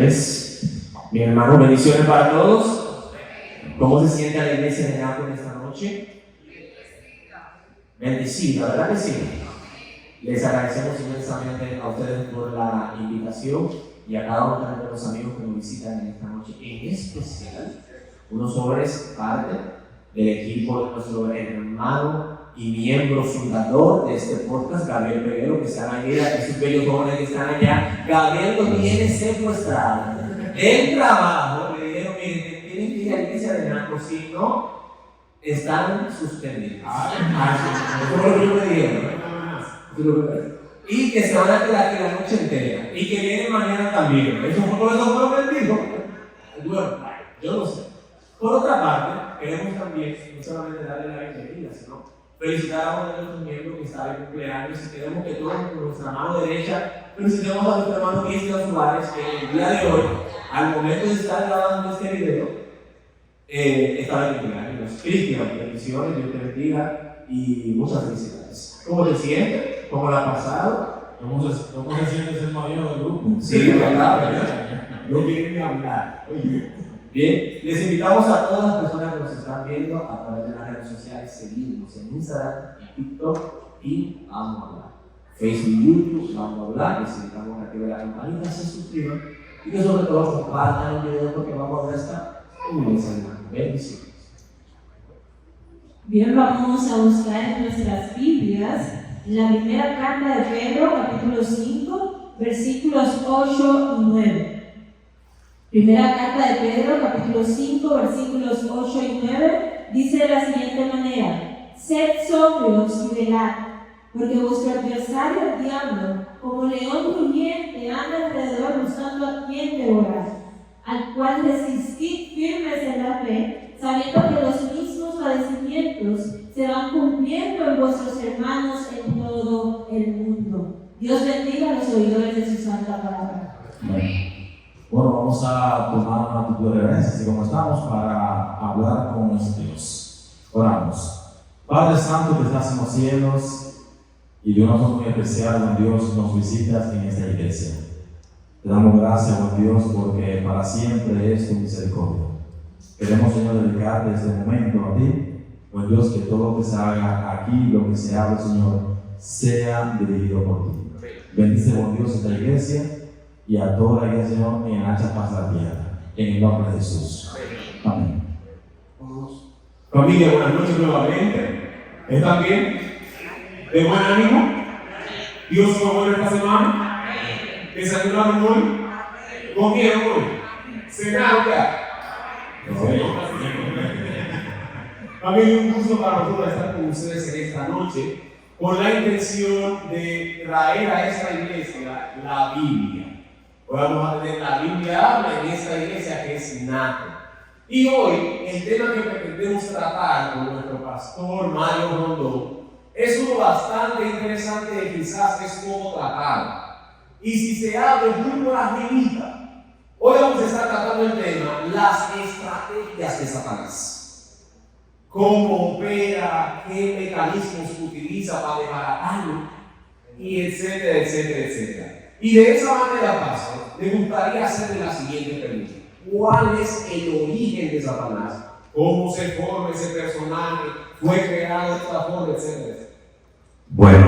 3. Mi hermano, bendiciones para todos. ¿Cómo se siente la iglesia de Nápoles esta noche? Bendecida, ¿verdad que sí? Les agradecemos inmensamente a ustedes por la invitación y a cada uno de los amigos que nos visitan en esta noche. En especial, unos hombres parte del equipo de nuestro hermano y miembro fundador de este podcast, Gabriel Peguero, que están allí, esos bellos jóvenes que están allá. Gabriel lo tiene secuestrado. El trabajo, le dijeron, miren, tienen que ir a la iglesia de Nápoles, si no, están suspendidos. Eso fue lo que me dijeron. Y que se van a quedar aquí la noche entera. Y que vienen mañana también. Eso fue lo que él dijo. Bueno, yo no sé. Por otra parte, queremos también, no solamente darle la bienvenida, sino felicitar a uno de nuestros miembros que está de cumpleaños. Y queremos que todos con nuestra mano derecha felicitemos a nuestro hermano Cristian Suárez, que el día de hoy, al momento de estar grabando este video, está de cumpleaños. Cristian, bendiciones, Dios te bendiga y muchas felicidades. ¿Cómo te sientes? ¿Cómo la has pasado? ¿Cómo se siente ser mayor del grupo? Sí, verdad. No quieren ni hablar. Bien, les invitamos a todas las personas que nos están viendo a través de las redes sociales, seguirnos en Instagram, en TikTok y Vamos a Hablar. Facebook, YouTube, Vamos a Hablar. Les invitamos a que vean la campanita, se suscriban y que sobre todo compartan el video porque Vamos a Hablar está muy interesante. Bendiciones. Bien, vamos a buscar en nuestras Biblias la primera carta de Pedro, capítulo 5, versículos 8 y 9. Primera carta de Pedro, capítulo 5, versículos 8 y 9, dice de la siguiente manera: Sed sobrios y velad, porque vuestro adversario el diablo, como león rugiente, anda alrededor buscando a quien devorar, al cual resistid firmes en la fe, sabiendo que los mismos padecimientos se van cumpliendo en vuestros hermanos en todo el mundo. Dios bendiga a los oidores de su santa palabra. Bueno, vamos a tomar una actitud de reverencia, así como estamos, para hablar con nuestro Dios. Oramos. Padre Santo que estás en los cielos y de una forma muy especial, buen Dios, nos visitas en esta iglesia. Te damos gracias, buen Dios, porque para siempre es tu misericordia. Queremos, Señor, dedicar este momento a ti, buen Dios, que todo lo que se haga aquí, lo que se hable, Señor, sea dirigido por ti. Bendice, buen Dios, esta iglesia y a toda la iglesia, Señor, en ancha paz de la tierra. En el nombre de Jesús. Amén. Familia, buenas noches nuevamente. ¿Están bien? ¿De buen ánimo? ¿Dios fue bueno esta semana? ¿Desayunaron hoy? ¿Comieron hoy? ¿Cenaron ya? Familia, un gusto para nosotros estar con ustedes en esta noche con la intención de traer a esta iglesia la Biblia. Hoy vamos a tener la Biblia habla en esta iglesia que es Nápoles. Y hoy el tema que pretendemos tratar con nuestro pastor Mario Rondón es uno bastante interesante y quizás es poco tratado. Y si se abre muy por arribita, hoy vamos a estar tratando el tema las estrategias de Satanás. Cómo opera, qué mecanismos utiliza para desbaratarlo, y etcétera, etcétera, etcétera. Y de esa manera, pastor, me gustaría hacerle la siguiente pregunta: ¿cuál es el origen de Satanás? ¿Cómo se forma ese personaje? ¿Fue creado de esta forma, etcétera? Bueno,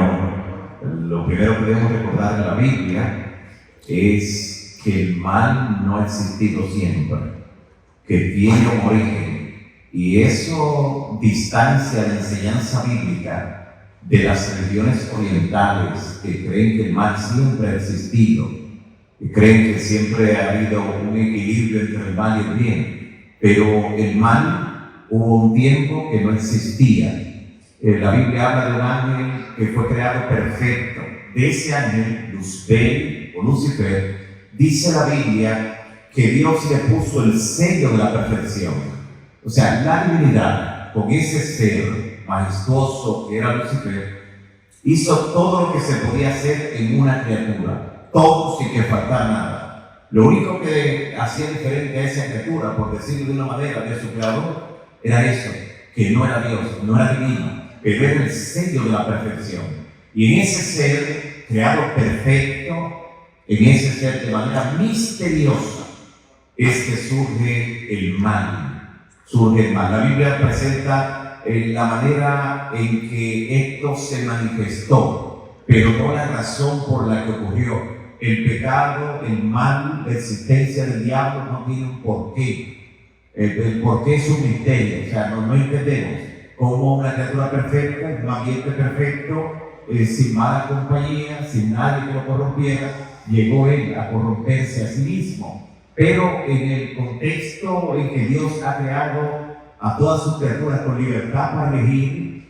lo primero que debemos recordar de la Biblia es que el mal no ha existido siempre, que tiene un origen, y eso distancia la enseñanza bíblica de las religiones orientales, que creen que el mal siempre ha existido, que creen que siempre ha habido un equilibrio entre el mal y el bien, pero el mal hubo un tiempo que no existía. La Biblia habla de un ángel que fue creado perfecto. De ese ángel, Luzbel o Lucifer, dice la Biblia que Dios le puso el sello de la perfección. O sea, la divinidad, con ese ser majestuoso que era Lucifer, hizo todo lo que se podía hacer en una criatura, todo sin que faltara nada. Lo único que hacía diferente a esa criatura, por decirlo de una manera, de su creador, era eso, que no era Dios, no era divino, pero era el sello de la perfección. Y en ese ser creado perfecto, en ese ser de manera misteriosa, es que surge el mal. Surge el mal. La Biblia presenta la manera en que esto se manifestó, pero no la razón por la que ocurrió. El pecado, el mal, la existencia del diablo no tiene un porqué. El porqué es un misterio, o sea, no entendemos cómo una criatura perfecta, en un ambiente perfecto, sin mala compañía, sin nadie que lo corrompiera, llegó él a corromperse a sí mismo. Pero en el contexto en que Dios ha creado a todas sus criaturas con libertad para elegir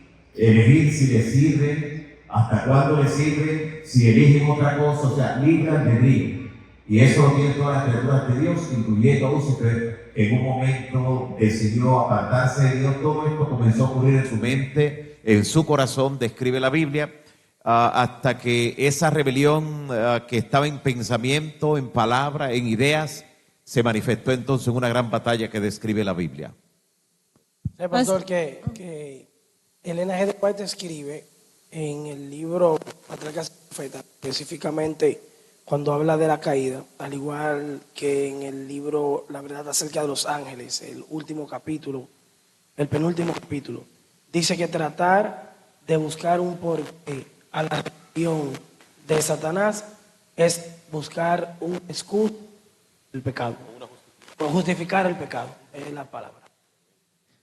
si le sirven, hasta cuándo le sirven, si eligen otra cosa, o sea, libre albedrío. Y eso lo tienen todas las criaturas de Dios, incluyendo a Lucifer, que en un momento decidió apartarse de Dios. Todo esto comenzó a ocurrir en su mente, en su corazón, describe la Biblia, hasta que esa rebelión que estaba en pensamiento, en palabra, en ideas, se manifestó entonces en una gran batalla que describe la Biblia. Sí, pastor, que Elena G. de White escribe en el libro Patriarcas y Profetas, específicamente cuando habla de la caída, al igual que en el libro La verdad acerca de los ángeles, el último capítulo, el penúltimo capítulo, dice que tratar de buscar un porqué a la rebelión de Satanás es buscar un escudo del pecado, o justificar el pecado, es la palabra.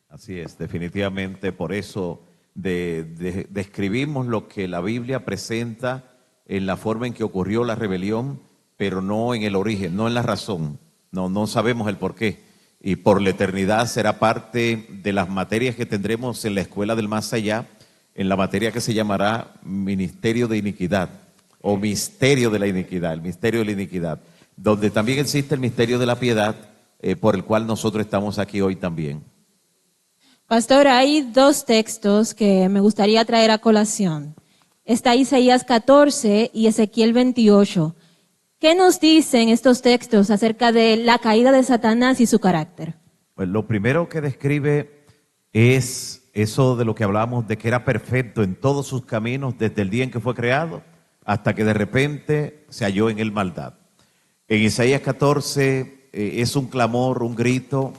Así es, definitivamente por eso describimos lo que la Biblia presenta en la forma en que ocurrió la rebelión, pero no en el origen, no en la razón. No sabemos el por qué. Y por la eternidad será parte de las materias que tendremos en la escuela del más allá, en la materia que se llamará Ministerio de Iniquidad o Misterio de la Iniquidad, el misterio de la iniquidad, donde también existe el misterio de la piedad, por el cual nosotros estamos aquí hoy también. Pastor, hay dos textos que me gustaría traer a colación. Está Isaías 14 y Ezequiel 28. ¿Qué nos dicen estos textos acerca de la caída de Satanás y su carácter? Pues lo primero que describe es eso de lo que hablamos, de que era perfecto en todos sus caminos desde el día en que fue creado hasta que de repente se halló en él maldad. En Isaías 14 es un clamor, un grito,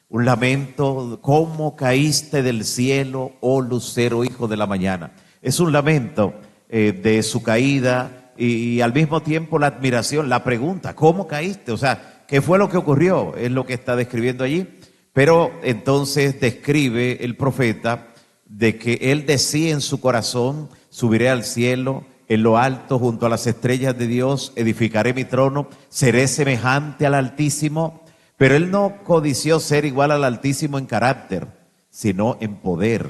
un lamento. ¿Cómo caíste del cielo, oh lucero, hijo de la mañana? Es un lamento de su caída y al mismo tiempo la admiración, la pregunta, ¿cómo caíste? O sea, ¿qué fue lo que ocurrió? Es lo que está describiendo allí. Pero entonces describe el profeta de que él decía en su corazón: subiré al cielo, en lo alto, junto a las estrellas de Dios, edificaré mi trono, seré semejante al Altísimo. Pero él no codició ser igual al Altísimo en carácter, sino en poder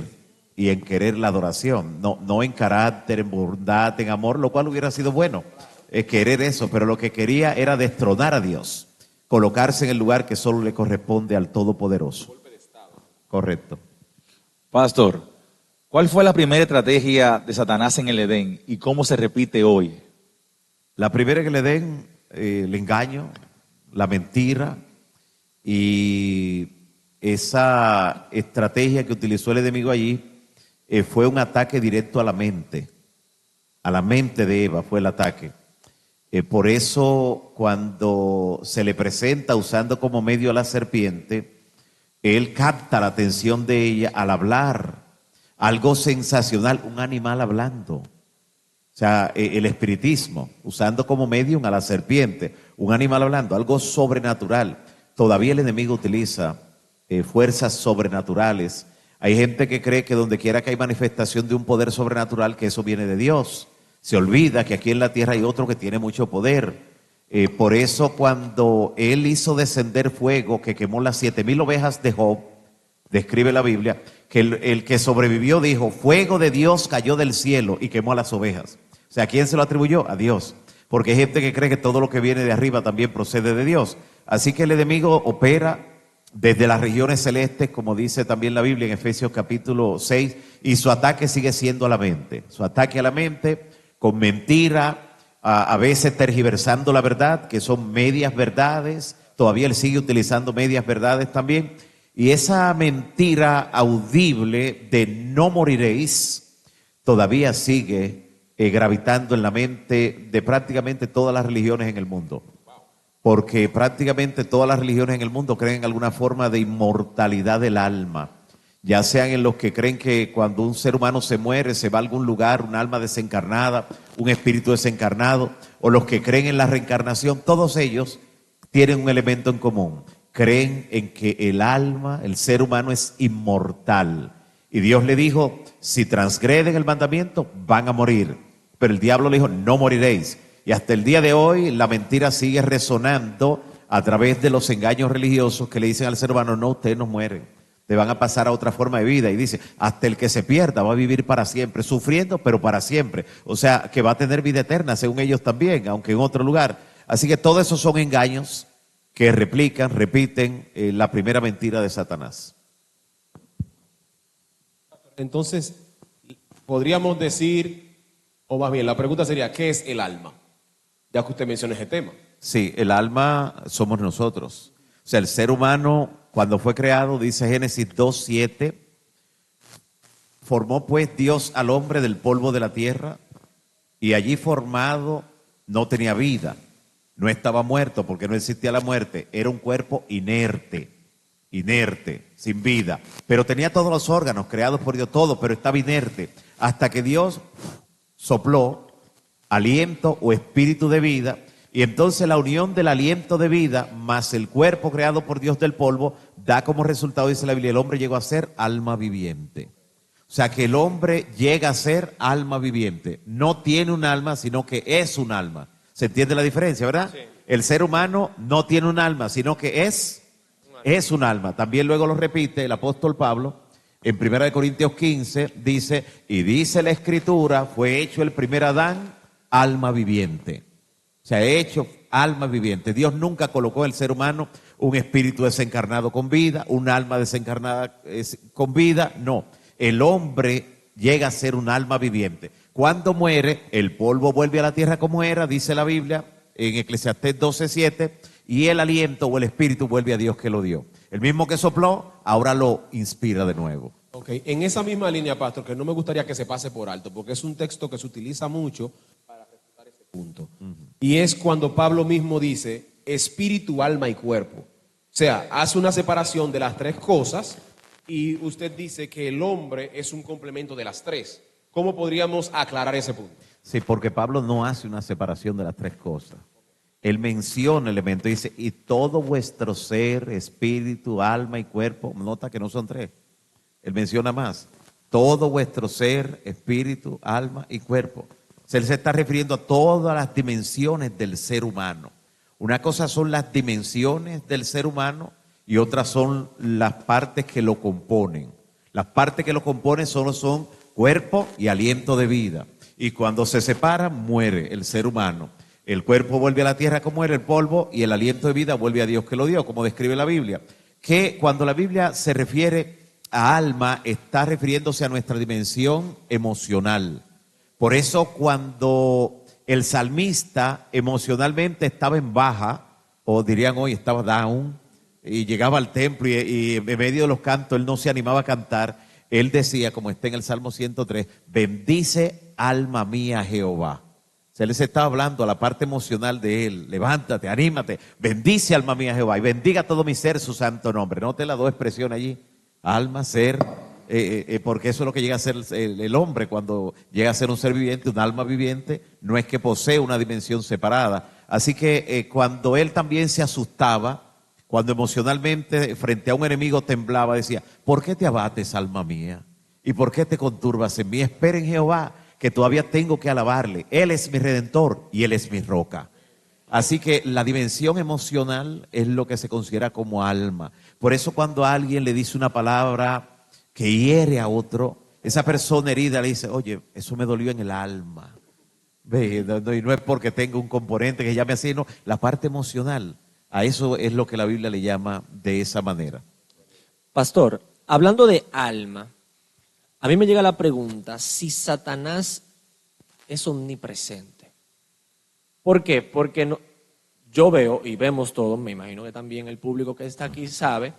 y en querer la adoración. No en carácter, en bondad, en amor, lo cual hubiera sido bueno, querer eso, pero lo que quería era destronar a Dios, colocarse en el lugar que solo le corresponde al Todopoderoso. Correcto. Pastor, ¿cuál fue la primera estrategia de Satanás en el Edén y cómo se repite hoy? La primera en el Edén, el engaño, la mentira, y esa estrategia que utilizó el enemigo allí fue un ataque directo a la mente de Eva fue el ataque. Por eso cuando se le presenta usando como medio a la serpiente, él capta la atención de ella al hablar, algo sensacional, un animal hablando. O sea, el espiritismo, usando como medium a la serpiente, un animal hablando, algo sobrenatural. Todavía el enemigo utiliza fuerzas sobrenaturales. Hay gente que cree que donde quiera que hay manifestación de un poder sobrenatural, que eso viene de Dios. Se olvida que aquí en la tierra hay otro que tiene mucho poder. Por eso cuando él hizo descender fuego que quemó las 7,000 ovejas de Job, describe la Biblia, que el que sobrevivió dijo: fuego de Dios cayó del cielo y quemó a las ovejas. O sea, ¿a quién se lo atribuyó? A Dios. Porque hay gente que cree que todo lo que viene de arriba también procede de Dios. Así que el enemigo opera desde las regiones celestes, como dice también la Biblia en Efesios capítulo 6, y su ataque sigue siendo a la mente. Su ataque a la mente con mentira, a veces tergiversando la verdad, que son medias verdades. Todavía él sigue utilizando medias verdades también. Y esa mentira audible de no moriréis todavía sigue gravitando en la mente de prácticamente todas las religiones en el mundo. porque prácticamente todas las religiones en el mundo creen en alguna forma de inmortalidad del alma, ya sean en los que creen que cuando un ser humano se muere se va a algún lugar, un alma desencarnada, un espíritu desencarnado, o los que creen en la reencarnación. Todos ellos tienen un elemento en común: creen en que el alma, el ser humano, es inmortal. Y Dios le dijo, si transgreden el mandamiento, van a morir. Pero el diablo le dijo, no moriréis. Y hasta el día de hoy la mentira sigue resonando a través de los engaños religiosos que le dicen al ser humano, no, ustedes no mueren, te van a pasar a otra forma de vida. Y dice, hasta el que se pierda va a vivir para siempre, sufriendo, pero para siempre. O sea, que va a tener vida eterna, según ellos también, aunque en otro lugar. Así que todos esos son engaños que repiten la primera mentira de Satanás. Entonces, podríamos decir, o más bien, la pregunta sería, ¿qué es el alma? Ya que usted menciona ese tema. Sí, el alma somos nosotros. O sea, el ser humano, cuando fue creado, dice Génesis 2:7, formó pues Dios al hombre del polvo de la tierra, y allí formado no tenía vida, no estaba muerto porque no existía la muerte, era un cuerpo inerte, sin vida, pero tenía todos los órganos creados por Dios, todo, pero estaba inerte, hasta que Dios sopló aliento o espíritu de vida, y entonces la unión del aliento de vida más el cuerpo creado por Dios del polvo da como resultado, dice la Biblia, el hombre llegó a ser alma viviente. O sea que el hombre llega a ser alma viviente, no tiene un alma, sino que es un alma. ¿Se entiende la diferencia, verdad? Sí. El ser humano no tiene un alma, sino que es un alma. También luego lo repite el apóstol Pablo en 1 Corintios 15, dice, y dice la Escritura, fue hecho el primer Adán alma viviente. O sea, hecho alma viviente. Dios nunca colocó en el ser humano un espíritu desencarnado con vida, un alma desencarnada con vida, no. El hombre llega a ser un alma viviente. Cuando muere, el polvo vuelve a la tierra como era, dice la Biblia en Eclesiastés 12:7, y el aliento o el espíritu vuelve a Dios que lo dio. El mismo que sopló, ahora lo inspira de nuevo. Ok, en esa misma línea, pastor, que no me gustaría que se pase por alto, porque es un texto que se utiliza mucho para refutar ese punto. Y es cuando Pablo mismo dice, espíritu, alma y cuerpo. O sea, hace una separación de las tres cosas y usted dice que el hombre es un complemento de las tres. ¿Cómo podríamos aclarar ese punto? Sí, porque Pablo no hace una separación de las tres cosas. Él menciona elementos, dice, y todo vuestro ser, espíritu, alma y cuerpo, nota que no son tres. Él menciona más, todo vuestro ser, espíritu, alma y cuerpo. O sea, él se está refiriendo a todas las dimensiones del ser humano. Una cosa son las dimensiones del ser humano y otras son las partes que lo componen. Las partes que lo componen solo son cuerpo y aliento de vida. Y cuando se separan, muere el ser humano. El cuerpo vuelve a la tierra como era el polvo y el aliento de vida vuelve a Dios que lo dio, como describe la Biblia. Que cuando la Biblia se refiere a alma, está refiriéndose a nuestra dimensión emocional. Por eso cuando el salmista emocionalmente estaba en baja, o dirían hoy estaba down, y llegaba al templo y en medio de los cantos él no se animaba a cantar, él decía, como está en el Salmo 103, bendice alma mía Jehová. O sea, él se estaba hablando a la parte emocional de él, levántate, anímate, bendice alma mía Jehová y bendiga todo mi ser su santo nombre. Note las dos expresiones allí, alma, ser, porque eso es lo que llega a ser el hombre cuando llega a ser un ser viviente, un alma viviente, no es que posee una dimensión separada. Así que cuando él también se asustaba, cuando emocionalmente frente a un enemigo temblaba, decía, ¿por qué te abates, alma mía? ¿Y por qué te conturbas en mí? Espera en Jehová, que todavía tengo que alabarle. Él es mi redentor y Él es mi roca. Así que la dimensión emocional es lo que se considera como alma. Por eso cuando alguien le dice una palabra que hiere a otro, esa persona herida le dice, oye, eso me dolió en el alma. Ve, y no es porque tenga un componente que llame así, no, la parte emocional. A eso es lo que la Biblia le llama de esa manera. Pastor, hablando de alma, a mí me llega la pregunta si Satanás es omnipresente. ¿Por qué? Porque no, yo veo y vemos todos, me imagino que también el público que está aquí sabe,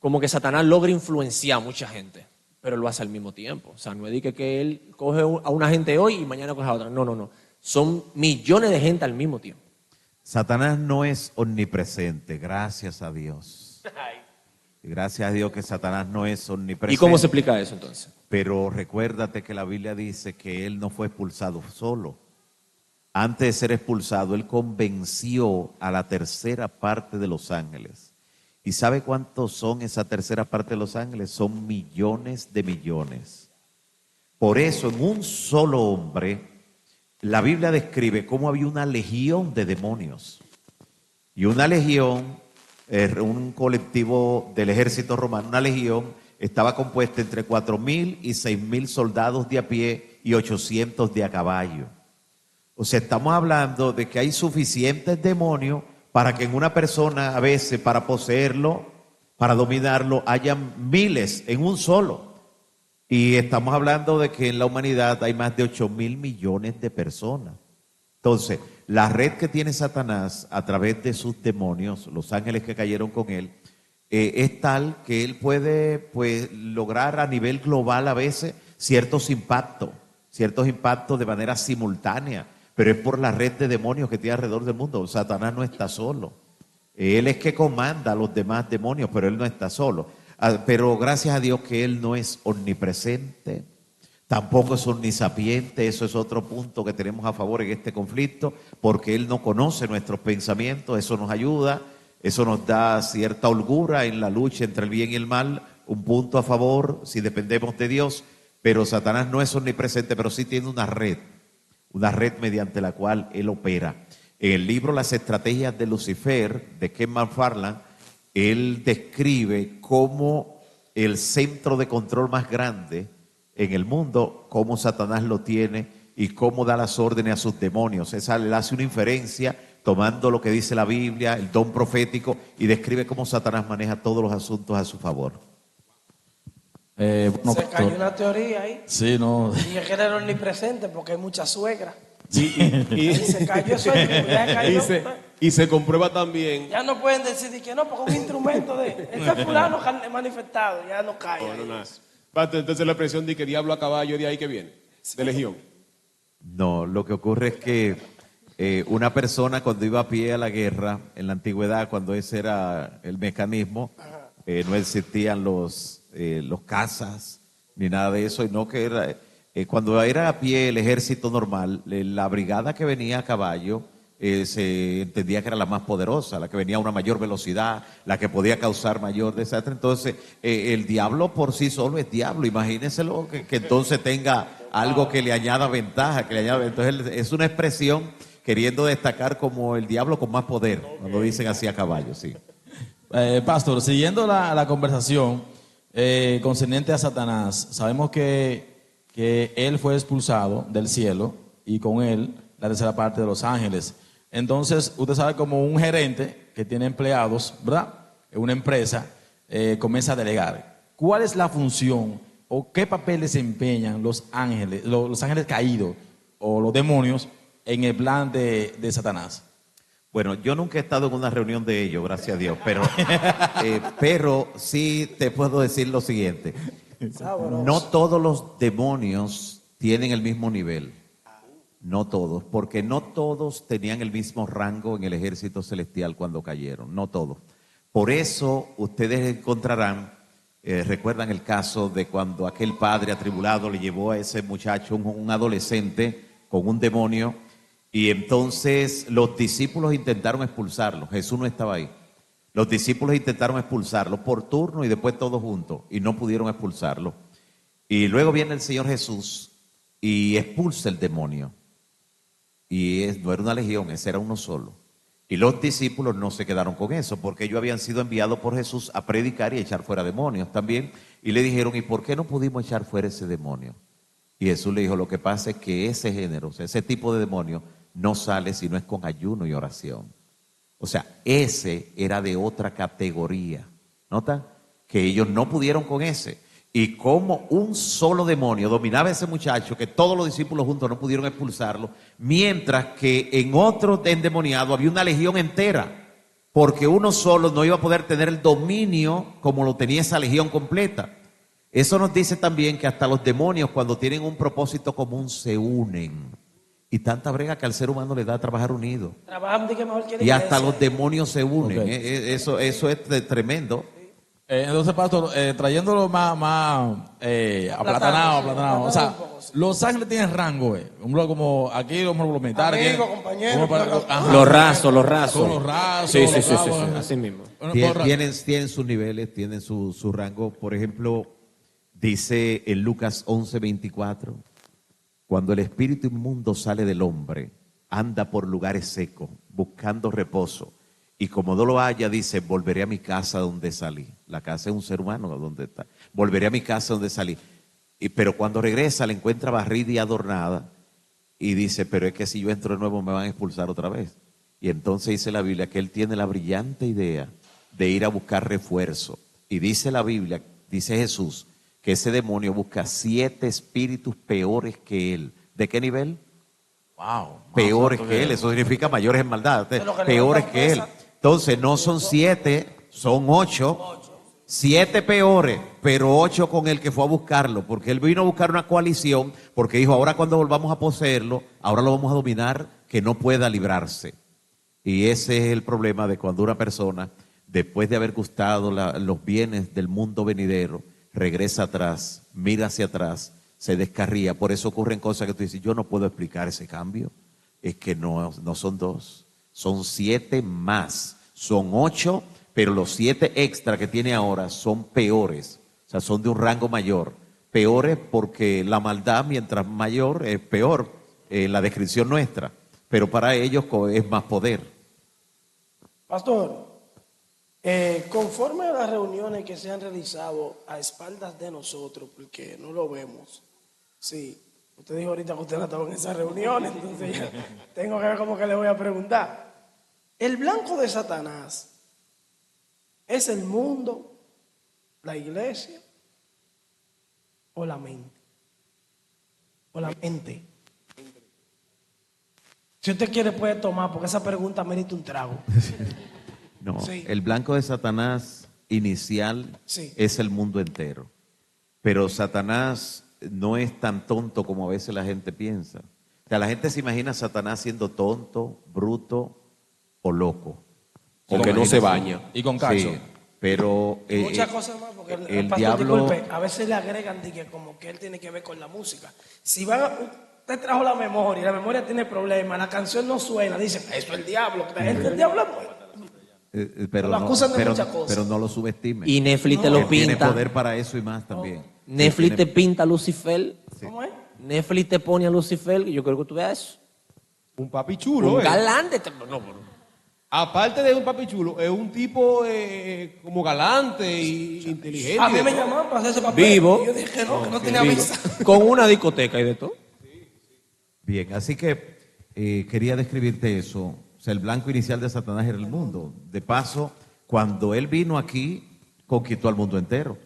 como que Satanás logra influenciar a mucha gente, pero lo hace al mismo tiempo. O sea, no es que él coge a una gente hoy y mañana coge a otra. No. Son millones de gente al mismo tiempo. Satanás no es omnipresente, gracias a Dios. Gracias a Dios que Satanás no es omnipresente. ¿Y cómo se explica eso entonces? Pero recuérdate que la Biblia dice que él no fue expulsado solo. Antes de ser expulsado, él convenció a la tercera parte de los ángeles. ¿Y sabe cuántos son esa tercera parte de los ángeles? Son millones de millones. Por eso, en un solo hombre, la Biblia describe cómo había una legión de demonios. Y una legión, un colectivo del ejército romano, una legión, estaba compuesta entre 4,000 y 6,000 soldados de a pie y 800 de a caballo. O sea, estamos hablando de que hay suficientes demonios para que en una persona, a veces, para poseerlo, para dominarlo, hayan miles en un solo. Y estamos hablando de que en la humanidad hay más de 8,000 millones de personas. Entonces, la red que tiene Satanás a través de sus demonios, los ángeles que cayeron con él, es tal que él puede, pues, lograr a nivel global a veces ciertos impactos de manera simultánea, pero es por la red de demonios que tiene alrededor del mundo. Satanás no está solo. Él es que comanda a los demás demonios, pero él no está solo. Pero gracias a Dios que él no es omnipresente, tampoco es omnisapiente. Eso es otro punto que tenemos a favor en este conflicto, porque él no conoce nuestros pensamientos. Eso nos ayuda, eso nos da cierta holgura en la lucha entre el bien y el mal, un punto a favor si dependemos de Dios. Pero Satanás no es omnipresente, pero sí tiene una red mediante la cual él opera. En el libro Las estrategias de Lucifer, de Ken McFarland, él describe cómo el centro de control más grande en el mundo, cómo Satanás lo tiene y cómo da las órdenes a sus demonios. Esa le hace una inferencia tomando lo que dice la Biblia, el don profético, y describe cómo Satanás maneja todos los asuntos a su favor. Se cayó una teoría ahí. Sí, no. Dije que era omnipresente porque hay muchas suegras. Y Se cayó eso ahí, ya cayó. y se comprueba también. Ya no pueden decir que no, porque es un instrumento de. Este fulano manifestado, ya no cae. No, nada. Pastor, entonces la expresión de que diablo a caballo, de ahí que viene, de legión. No, lo que ocurre es que una persona cuando iba a pie a la guerra, en la antigüedad, cuando ese era el mecanismo, no existían los cazas ni nada de eso, y no que era, cuando era a pie el ejército normal, la brigada que venía a caballo se entendía que era la más poderosa, la que venía a una mayor velocidad, la que podía causar mayor desastre. Entonces, el diablo por sí solo es diablo. Imagínenselo que entonces tenga algo que le añada ventaja, entonces es una expresión queriendo destacar como el diablo con más poder, cuando dicen así a caballo, sí. Pastor, siguiendo la conversación concerniente a Satanás, sabemos que él fue expulsado del cielo y con él la tercera parte de los ángeles. Entonces, usted sabe, como un gerente que tiene empleados, ¿verdad? En una empresa, comienza a delegar. ¿Cuál es la función o qué papel desempeñan los ángeles caídos o los demonios en el plan de Satanás? Bueno, yo nunca he estado en una reunión de ellos, gracias a Dios, pero sí te puedo decir lo siguiente. No todos los demonios tienen el mismo nivel. No todos, porque no todos tenían el mismo rango en el ejército celestial cuando cayeron, no todos. Por eso ustedes encontrarán, recuerdan el caso de cuando aquel padre atribulado le llevó a ese muchacho, un adolescente, con un demonio, y entonces los discípulos intentaron expulsarlo. Jesús no estaba ahí. Los discípulos intentaron expulsarlo por turno y después todos juntos, y no pudieron expulsarlo. Y luego viene el Señor Jesús y expulsa el demonio. Y no era una legión, ese era uno solo. Y los discípulos no se quedaron con eso, porque ellos habían sido enviados por Jesús a predicar y echar fuera demonios también. Y le dijeron, ¿y por qué no pudimos echar fuera ese demonio? Y Jesús le dijo, lo que pasa es que ese género, o sea, ese tipo de demonio no sale si no es con ayuno y oración. O sea, ese era de otra categoría. ¿Nota? Que ellos no pudieron con ese. Y como un solo demonio dominaba a ese muchacho, que todos los discípulos juntos no pudieron expulsarlo, mientras que en otro endemoniado había una legión entera, porque uno solo no iba a poder tener el dominio como lo tenía esa legión completa. Eso nos dice también que hasta los demonios, cuando tienen un propósito común, se unen. Y tanta brega que al ser humano le da trabajar unido. Trabajan de que mejor que la Y hasta iglesia. los demonios se unen. Ok. Eso es tremendo. Entonces, pastor, trayéndolo más aplatanado. O sea, los ángeles tienen rango, como aquí los militares. Amigo, compañero, uno para- pero- ajá. Los rasos, los rasos. Son los rasos. Sí, sí, los sí, sí, bravos, sí, así mismo. Bueno, Tienen sus niveles, tienen su rango. Por ejemplo, dice en Lucas 11:24, cuando el espíritu inmundo sale del hombre, anda por lugares secos, buscando reposo. Y como no lo haya, dice, volveré a mi casa donde salí. La casa es un ser humano, donde está. Volveré a mi casa donde salí. Pero cuando regresa, la encuentra barrida y adornada. Y dice, pero es que si yo entro de nuevo me van a expulsar otra vez. Y entonces dice la Biblia que él tiene la brillante idea de ir a buscar refuerzo. Y dice la Biblia, dice Jesús, que ese demonio busca 7 espíritus peores que él. ¿De qué nivel? Wow. Peores que él. Eso significa mayores en maldad. Peores que él. Entonces no son 7, son 8. 7 peores, pero 8 con el que fue a buscarlo, porque él vino a buscar una coalición, porque dijo, ahora cuando volvamos a poseerlo, ahora lo vamos a dominar, que no pueda librarse. Y ese es el problema de cuando una persona, después de haber gustado los bienes del mundo venidero, regresa atrás, mira hacia atrás, se descarría. Por eso ocurren cosas que tú dices, yo no puedo explicar ese cambio. Es que no son 2, son 7 más, son 8, pero los 7 extra que tiene ahora son peores, o sea, son de un rango mayor. Peores porque la maldad, mientras mayor, es peor, la descripción nuestra, pero para ellos es más poder. Pastor, conforme a las reuniones que se han realizado a espaldas de nosotros, porque no lo vemos, sí, usted dijo ahorita que usted no estaba en esas reuniones, entonces ya tengo que ver cómo que le voy a preguntar. El blanco de Satanás es el mundo, la iglesia o la mente. O la mente. Si usted quiere puede tomar, porque esa pregunta merita un trago. No, Sí. el blanco de Satanás inicial Sí. es el mundo entero, pero Satanás no es tan tonto como a veces la gente piensa. O sea, la gente se imagina a Satanás siendo tonto, bruto o loco. O que no se baña. Y con cacho. Sí, pero Muchas cosas más, porque el pastor, diablo... disculpe, a veces le agregan de que como que él tiene que ver con la música. Si van a, usted trajo la memoria tiene problemas, la canción no suena, dicen, eso es el diablo, el diablo es bueno. pero, lo no, acusan de pero, muchas cosas. pero no lo subestime. Y Netflix te Él lo tiene pinta. poder para eso y más también. Netflix te Tiene- pinta a Lucifer. ¿Cómo es? Netflix te pone a Lucifer, y yo creo que tú veas eso. Un papi chulo, Un galán de... No, Aparte de un papi chulo, es un tipo como galante y inteligente. A mí me llamaron para hacer ese papel. Vivo. Y yo dije que no tenía vivo. visa. Con una discoteca y de todo. Bien, así que quería describirte eso. O sea, el blanco inicial de Satanás era el mundo. De paso, cuando él vino aquí, conquistó al mundo entero.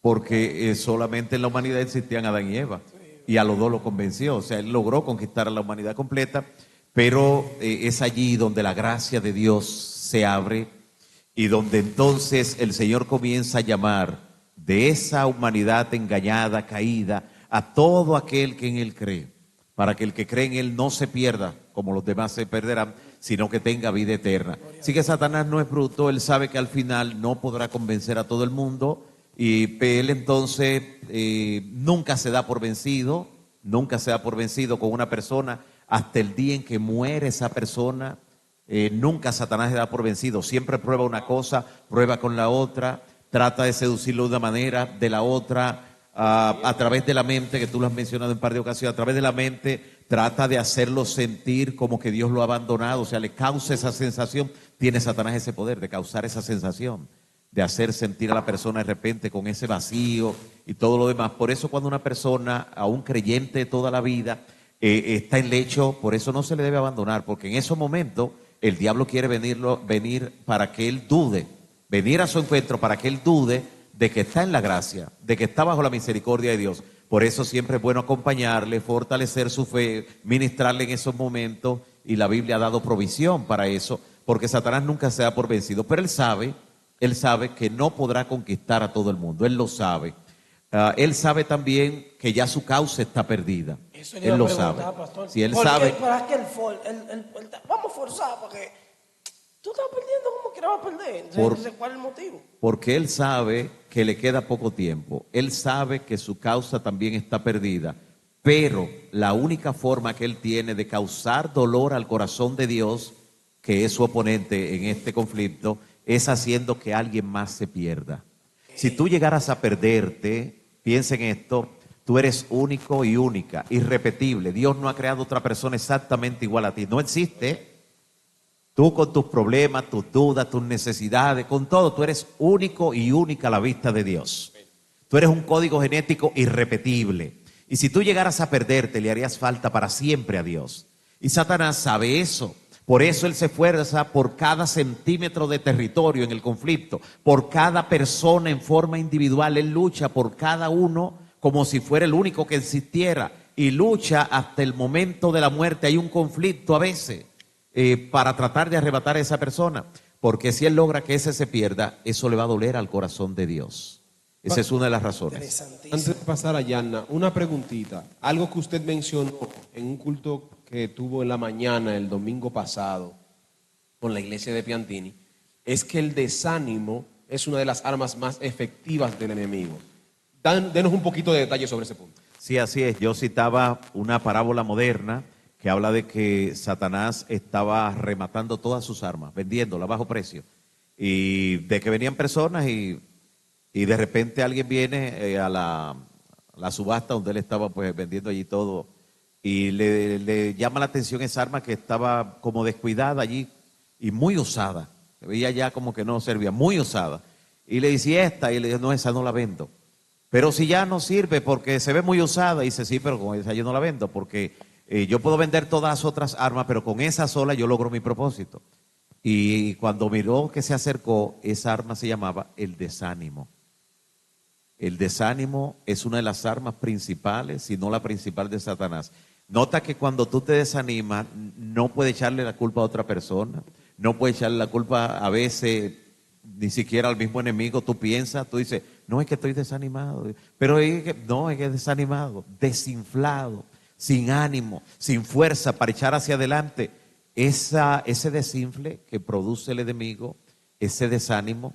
Porque solamente en la humanidad existían Adán y Eva. Y a los dos lo convenció. O sea, él logró conquistar a la humanidad completa. Pero es allí donde la gracia de Dios se abre y donde entonces el Señor comienza a llamar de esa humanidad engañada, caída, a todo aquel que en Él cree, para que el que cree en Él no se pierda, como los demás se perderán, sino que tenga vida eterna. Así que Satanás no es bruto, él sabe que al final no podrá convencer a todo el mundo y él entonces nunca se da por vencido con una persona hasta el día en que muere esa persona. Nunca Satanás se da por vencido, siempre prueba una cosa, prueba con la otra, trata de seducirlo de una manera, de la otra, a través de la mente, que tú lo has mencionado en un par de ocasiones, a través de la mente trata de hacerlo sentir como que Dios lo ha abandonado, o sea, le causa esa sensación. Tiene Satanás ese poder de causar esa sensación, de hacer sentir a la persona de repente con ese vacío y todo lo demás. Por eso cuando una persona, aún creyente de toda la vida, está en lecho, por eso no se le debe abandonar, porque en esos momentos el diablo quiere venir para que él dude, venir a su encuentro para que él dude de que está en la gracia, de que está bajo la misericordia de Dios. Por eso siempre es bueno acompañarle, fortalecer su fe, ministrarle en esos momentos, y la Biblia ha dado provisión para eso, porque Satanás nunca se da por vencido, pero él sabe que no podrá conquistar a todo el mundo, él lo sabe. Él sabe también que ya su causa está perdida. Eso le Él iba a lo preguntar, sabe. pastor. Si él ¿Por qué? sabe, ¿Para qué vamos a forzar? Porque tú estás perdiendo como que vas a perder. Entonces, ¿cuál es el motivo? porque él sabe que le queda poco tiempo. Él sabe que su causa también está perdida. Pero la única forma que él tiene de causar dolor al corazón de Dios, que es su oponente en este conflicto, es haciendo que alguien más se pierda. Si tú llegaras a perderte, piensa en esto, tú eres único y única, irrepetible. Dios no ha creado otra persona exactamente igual a ti. No existe. Tú con tus problemas, tus dudas, tus necesidades, con todo, tú eres único y única a la vista de Dios. Tú eres un código genético irrepetible. Y si tú llegaras a perderte, le harías falta para siempre a Dios. Y Satanás sabe eso. Por eso él se esfuerza por cada centímetro de territorio en el conflicto, por cada persona en forma individual. Él lucha por cada uno como si fuera el único que existiera. Y lucha hasta el momento de la muerte. Hay un conflicto a veces para tratar de arrebatar a esa persona. Porque si él logra que ese se pierda, eso le va a doler al corazón de Dios. Esa es una de las razones. antes de pasar a Yanna, una preguntita. Algo que usted mencionó en un culto que tuvo en la mañana el domingo pasado con la iglesia de Piantini, es que el desánimo es una de las armas más efectivas del enemigo. Denos un poquito de detalle sobre ese punto. Sí, así es. Yo citaba una parábola moderna que habla de que Satanás estaba rematando todas sus armas, vendiéndolas a bajo precio. Y de que venían personas y de repente alguien viene a la subasta donde él estaba pues vendiendo allí todo y le llama la atención esa arma que estaba como descuidada allí y muy usada. Se veía ya como que no servía, muy usada. Y le dice, esta, y le dice, no, esa no la vendo. Pero si ya no sirve porque se ve muy usada, y dice, sí, pero con esa yo no la vendo porque yo puedo vender todas las otras armas, pero con esa sola yo logro mi propósito. Y cuando miró que se acercó, esa arma se llamaba el desánimo. El desánimo es una de las armas principales, si no la principal de Satanás. Nota que cuando tú te desanimas, no puedes echarle la culpa a otra persona, no puedes echarle la culpa a veces ni siquiera al mismo enemigo. Tú piensas, tú dices, no, es que estoy desanimado, pero no, es que es desanimado, desinflado, sin ánimo, sin fuerza para echar hacia adelante. Ese desinfle que produce el enemigo, ese desánimo,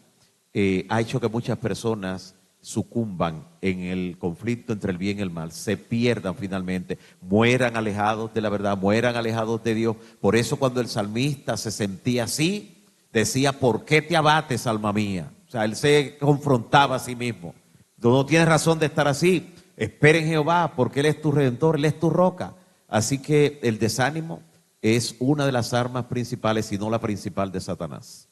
ha hecho que muchas personas sucumban en el conflicto entre el bien y el mal, se pierdan finalmente, mueran alejados de la verdad, mueran alejados de Dios. Por eso cuando el salmista se sentía así, decía, ¿por qué te abates, alma mía? O sea, él se confrontaba a sí mismo. Tú no tienes razón de estar así, espera en Jehová, porque Él es tu Redentor, Él es tu roca. Así que el desánimo es una de las armas principales, si no la principal de Satanás.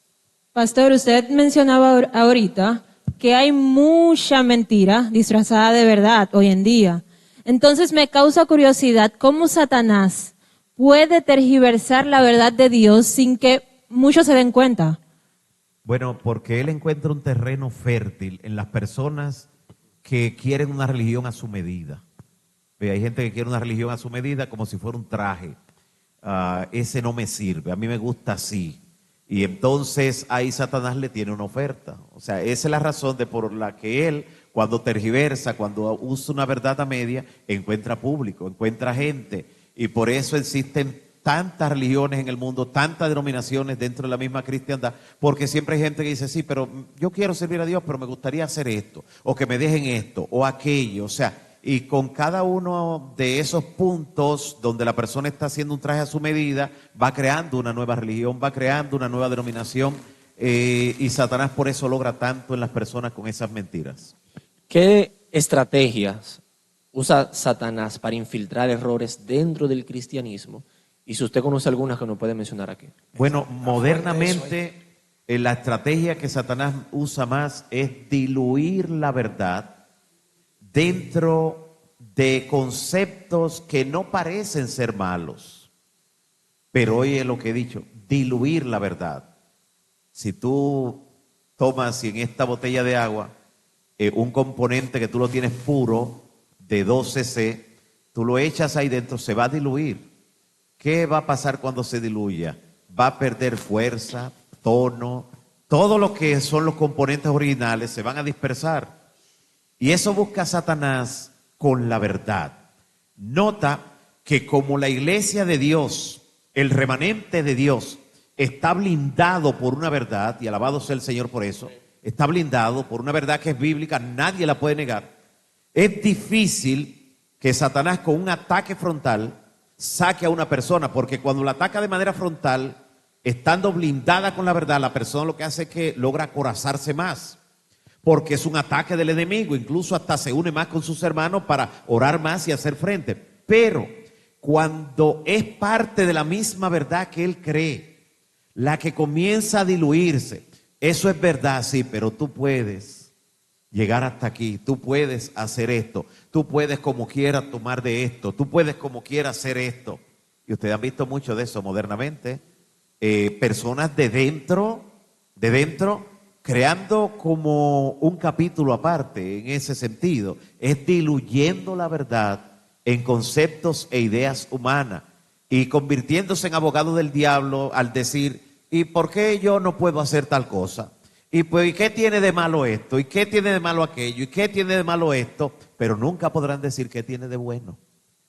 Pastor, usted mencionaba ahorita que hay mucha mentira disfrazada de verdad hoy en día. Entonces me causa curiosidad cómo Satanás puede tergiversar la verdad de Dios sin que muchos se den cuenta. Bueno, porque él encuentra un terreno fértil en las personas que quieren una religión a su medida. Hay gente que quiere una religión a su medida como si fuera un traje. Ese no me sirve, a mí me gusta así. Y entonces ahí Satanás le tiene una oferta. O sea, esa es la razón por la que él, cuando tergiversa, cuando usa una verdad a media, encuentra público, encuentra gente. Y por eso existen tantas religiones en el mundo, tantas denominaciones dentro de la misma cristiandad, porque siempre hay gente que dice, sí, pero yo quiero servir a Dios, pero me gustaría hacer esto, o que me dejen esto, o aquello. O sea, y con cada uno de esos puntos donde la persona está haciendo un traje a su medida, va creando una nueva religión, va creando una nueva denominación, y Satanás por eso logra tanto en las personas con esas mentiras. ¿Qué estrategias usa Satanás para infiltrar errores dentro del cristianismo? Y si usted conoce algunas que nos puede mencionar aquí. Bueno, modernamente la estrategia que Satanás usa más es diluir la verdad dentro de conceptos que no parecen ser malos. Pero oye lo que he dicho, diluir la verdad. Si tú tomas en esta botella de agua un componente que tú lo tienes puro de 12C, tú lo echas ahí dentro, se va a diluir. ¿Qué va a pasar cuando se diluya? Va a perder fuerza, tono, todo lo que son los componentes originales se van a dispersar. Y eso busca Satanás con la verdad. nota que como la iglesia de Dios, el remanente de Dios, está blindado por una verdad, y alabado sea el Señor por eso, está blindado por una verdad que es bíblica, nadie la puede negar. Es difícil que Satanás con un ataque frontal saque a una persona, porque cuando la ataca de manera frontal, estando blindada con la verdad, la persona lo que hace es que logra acorazarse más, porque es un ataque del enemigo, incluso hasta se une más con sus hermanos para orar más y hacer frente. Pero cuando es parte de la misma verdad que él cree, la que comienza a diluirse, eso es verdad, sí, pero tú puedes llegar hasta aquí, tú puedes hacer esto, tú puedes como quieras tomar de esto, tú puedes como quieras hacer esto. Y ustedes han visto mucho de eso modernamente, personas de dentro, creando como un capítulo aparte en ese sentido, es diluyendo la verdad en conceptos e ideas humanas y convirtiéndose en abogado del diablo al decir, ¿y por qué yo no puedo hacer tal cosa? ¿Y pues, ¿y qué tiene de malo esto? ¿Y qué tiene de malo aquello? ¿Y qué tiene de malo esto? Pero nunca podrán decir qué tiene de bueno.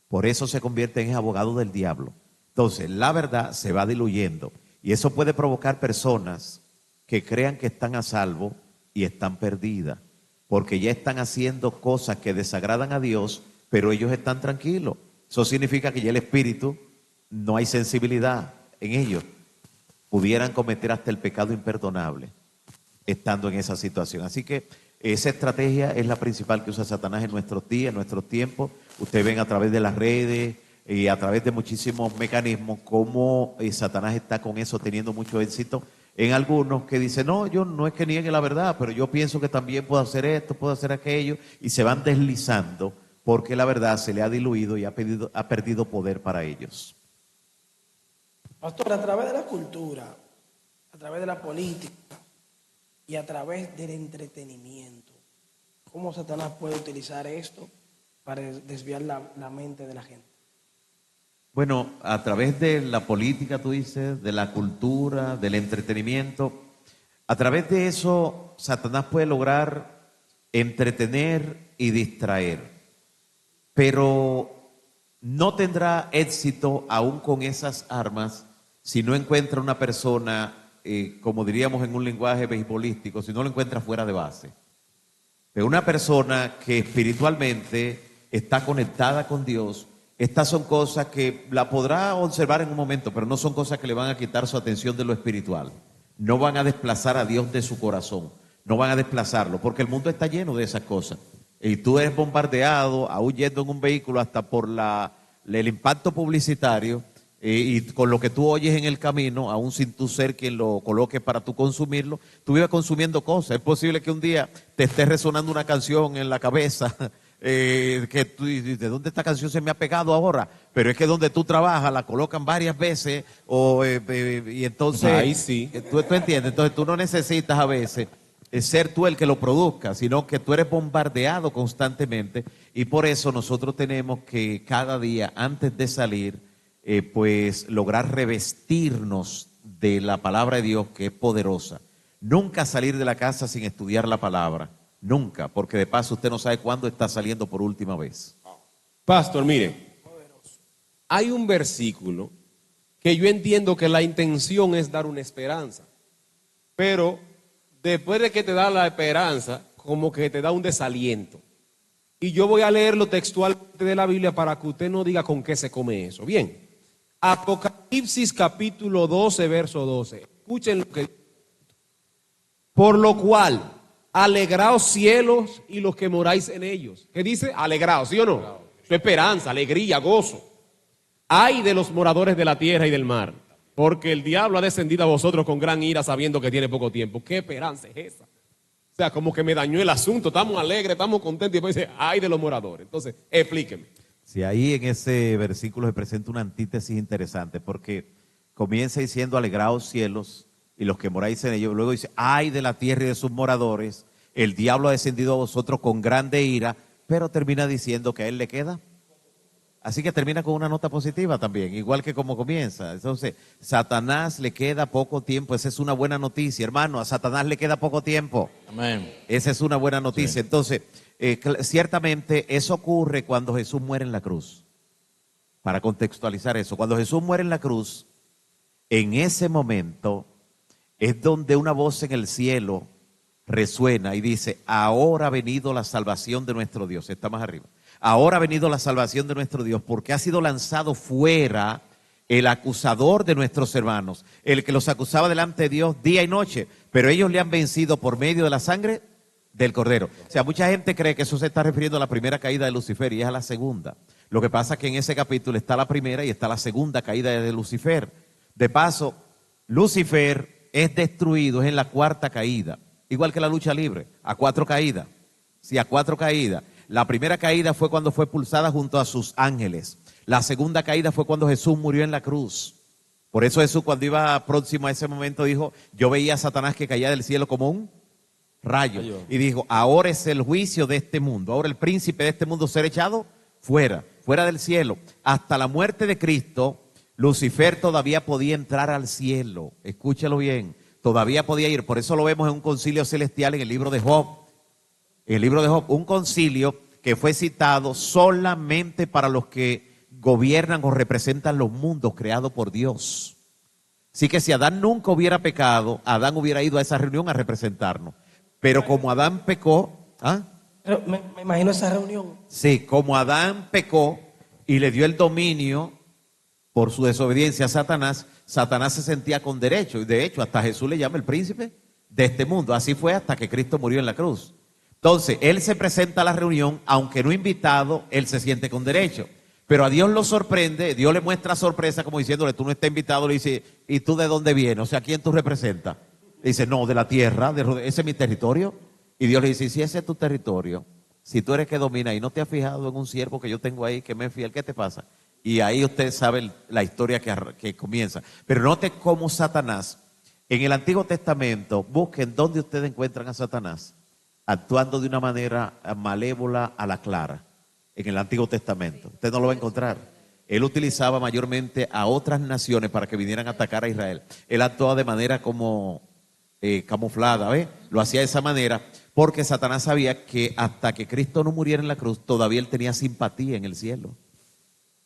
Por eso se convierten en abogados del diablo. Entonces, la verdad se va diluyendo y eso puede provocar personas que crean que están a salvo y están perdidas, porque ya están haciendo cosas que desagradan a Dios, pero ellos están tranquilos. Eso significa que ya el espíritu, no hay sensibilidad en ellos. Pudieran cometer hasta el pecado imperdonable estando en esa situación. Así que esa estrategia es la principal que usa Satanás en nuestros días, en nuestros tiempos. Ustedes ven a través de las redes y a través de muchísimos mecanismos cómo Satanás está con eso teniendo mucho éxito. En algunos que dicen, no, yo no es que niegue la verdad, pero yo pienso que también puedo hacer esto, puedo hacer aquello, y se van deslizando porque la verdad se le ha diluido y ha perdido poder para ellos. Pastor, a través de la cultura, a través de la política y a través del entretenimiento, ¿cómo Satanás puede utilizar esto para desviar la mente de la gente? Bueno, a través de la política, tú dices, de la cultura, del entretenimiento, a través de eso Satanás puede lograr entretener y distraer, pero no tendrá éxito aún con esas armas si no encuentra una persona, como diríamos en un lenguaje beisbolístico, si no lo encuentra fuera de base. Pero una persona que espiritualmente está conectada con Dios, estas son cosas que la podrá observar en un momento, pero no son cosas que le van a quitar su atención de lo espiritual. No van a desplazar a Dios de su corazón, no van a desplazarlo, porque el mundo está lleno de esas cosas. Y tú eres bombardeado, aún yendo en un vehículo, hasta por el impacto publicitario, y con lo que tú oyes en el camino, aún sin tú ser quien lo coloque para tú consumirlo, tú vives consumiendo cosas. Es posible que un día te esté resonando una canción en la cabeza, que tú dices, ¿de dónde esta canción se me ha pegado ahora? Pero es que donde tú trabajas la colocan varias veces, y entonces, ahí sí. Tú entiendes, entonces tú no necesitas a veces ser tú el que lo produzca, sino que tú eres bombardeado constantemente, y por eso nosotros tenemos que cada día antes de salir, pues lograr revestirnos de la palabra de Dios, que es poderosa. Nunca salir de la casa sin estudiar la palabra, nunca, porque de paso usted no sabe cuándo está saliendo por última vez. Pastor, mire, hay un versículo que yo entiendo que la intención es dar una esperanza, pero después de que te da la esperanza, como que te da un desaliento. Y yo voy a leerlo textualmente de la Biblia para que usted no diga con qué se come eso. Bien, Apocalipsis capítulo 12, verso 12. Escuchen lo que dice. Por lo cual, alegraos cielos y los que moráis en ellos. ¿Qué dice? Alegraos, ¿sí o no? Su esperanza, alegría, gozo. Ay de los moradores de la tierra y del mar, porque el diablo ha descendido a vosotros con gran ira sabiendo que tiene poco tiempo. ¿Qué esperanza es esa? O sea, como que me dañó el asunto, estamos alegres, estamos contentos, y después dice, ay de los moradores. Entonces, explíqueme. Sí, ahí en ese versículo se presenta una antítesis interesante, porque comienza diciendo, alegraos cielos y los que moráis en ellos. Luego dice, ay de la tierra y de sus moradores, el diablo ha descendido a vosotros con grande ira, pero termina diciendo que a él le queda. Así que termina con una nota positiva también, igual que como comienza. Entonces, Satanás le queda poco tiempo. Esa es una buena noticia, hermano. A Satanás le queda poco tiempo. Amén. Esa es una buena noticia. Sí. Entonces, ciertamente eso ocurre cuando Jesús muere en la cruz. para contextualizar eso. Cuando Jesús muere en la cruz, en ese momento es donde una voz en el cielo resuena y dice, ahora ha venido la salvación de nuestro Dios. Está más arriba. Ahora ha venido la salvación de nuestro Dios, porque ha sido lanzado fuera el acusador de nuestros hermanos, el que los acusaba delante de Dios día y noche, pero ellos le han vencido por medio de la sangre del Cordero. O sea, mucha gente cree que eso se está refiriendo a la primera caída de Lucifer y es a la segunda. Lo que pasa es que en ese capítulo está la primera y está la segunda caída de Lucifer. De paso, Lucifer es destruido, es en la cuarta caída, igual que la lucha libre, a 4 caídas. Sí, a 4 caídas. La primera caída fue cuando fue expulsada junto a sus ángeles. La segunda caída fue cuando Jesús murió en la cruz. Por eso Jesús, cuando iba próximo a ese momento, dijo, yo veía a Satanás que caía del cielo como un rayo. Y dijo, ahora es el juicio de este mundo. Ahora el príncipe de este mundo será echado fuera del cielo. Hasta la muerte de Cristo, Lucifer todavía podía entrar al cielo. Escúchelo bien. Todavía podía ir. Por eso lo vemos en un concilio celestial en el libro de Job. En el libro de Job, un concilio que fue citado solamente para los que gobiernan o representan los mundos creados por Dios. Así que si Adán nunca hubiera pecado, Adán hubiera ido a esa reunión a representarnos. Pero como Adán pecó, Pero me imagino esa reunión. sí, como Adán pecó y le dio el dominio por su desobediencia a Satanás, Satanás se sentía con derecho. Y de hecho, hasta Jesús le llama el príncipe de este mundo. Así fue hasta que Cristo murió en la cruz. Entonces, él se presenta a la reunión, aunque no invitado, él se siente con derecho. Pero a Dios lo sorprende, Dios le muestra sorpresa como diciéndole, tú no estás invitado, le dice, ¿y tú de dónde vienes? O sea, ¿quién tú representas? Le dice, no, de la tierra, ese es mi territorio. Y Dios le dice, si ese es tu territorio, si tú eres que domina y no te has fijado en un siervo que yo tengo ahí que me es fiel, ¿qué te pasa? Y ahí usted sabe la historia que comienza. Pero note cómo Satanás, en el Antiguo Testamento, busquen dónde ustedes encuentran a Satanás, actuando de una manera malévola a la clara. En el Antiguo Testamento. Usted no lo va a encontrar. Él utilizaba mayormente a otras naciones para que vinieran a atacar a Israel. Él actuaba de manera como camuflada, ¿ves? Lo hacía de esa manera porque Satanás sabía que hasta que Cristo no muriera en la cruz, todavía él tenía simpatía en el cielo.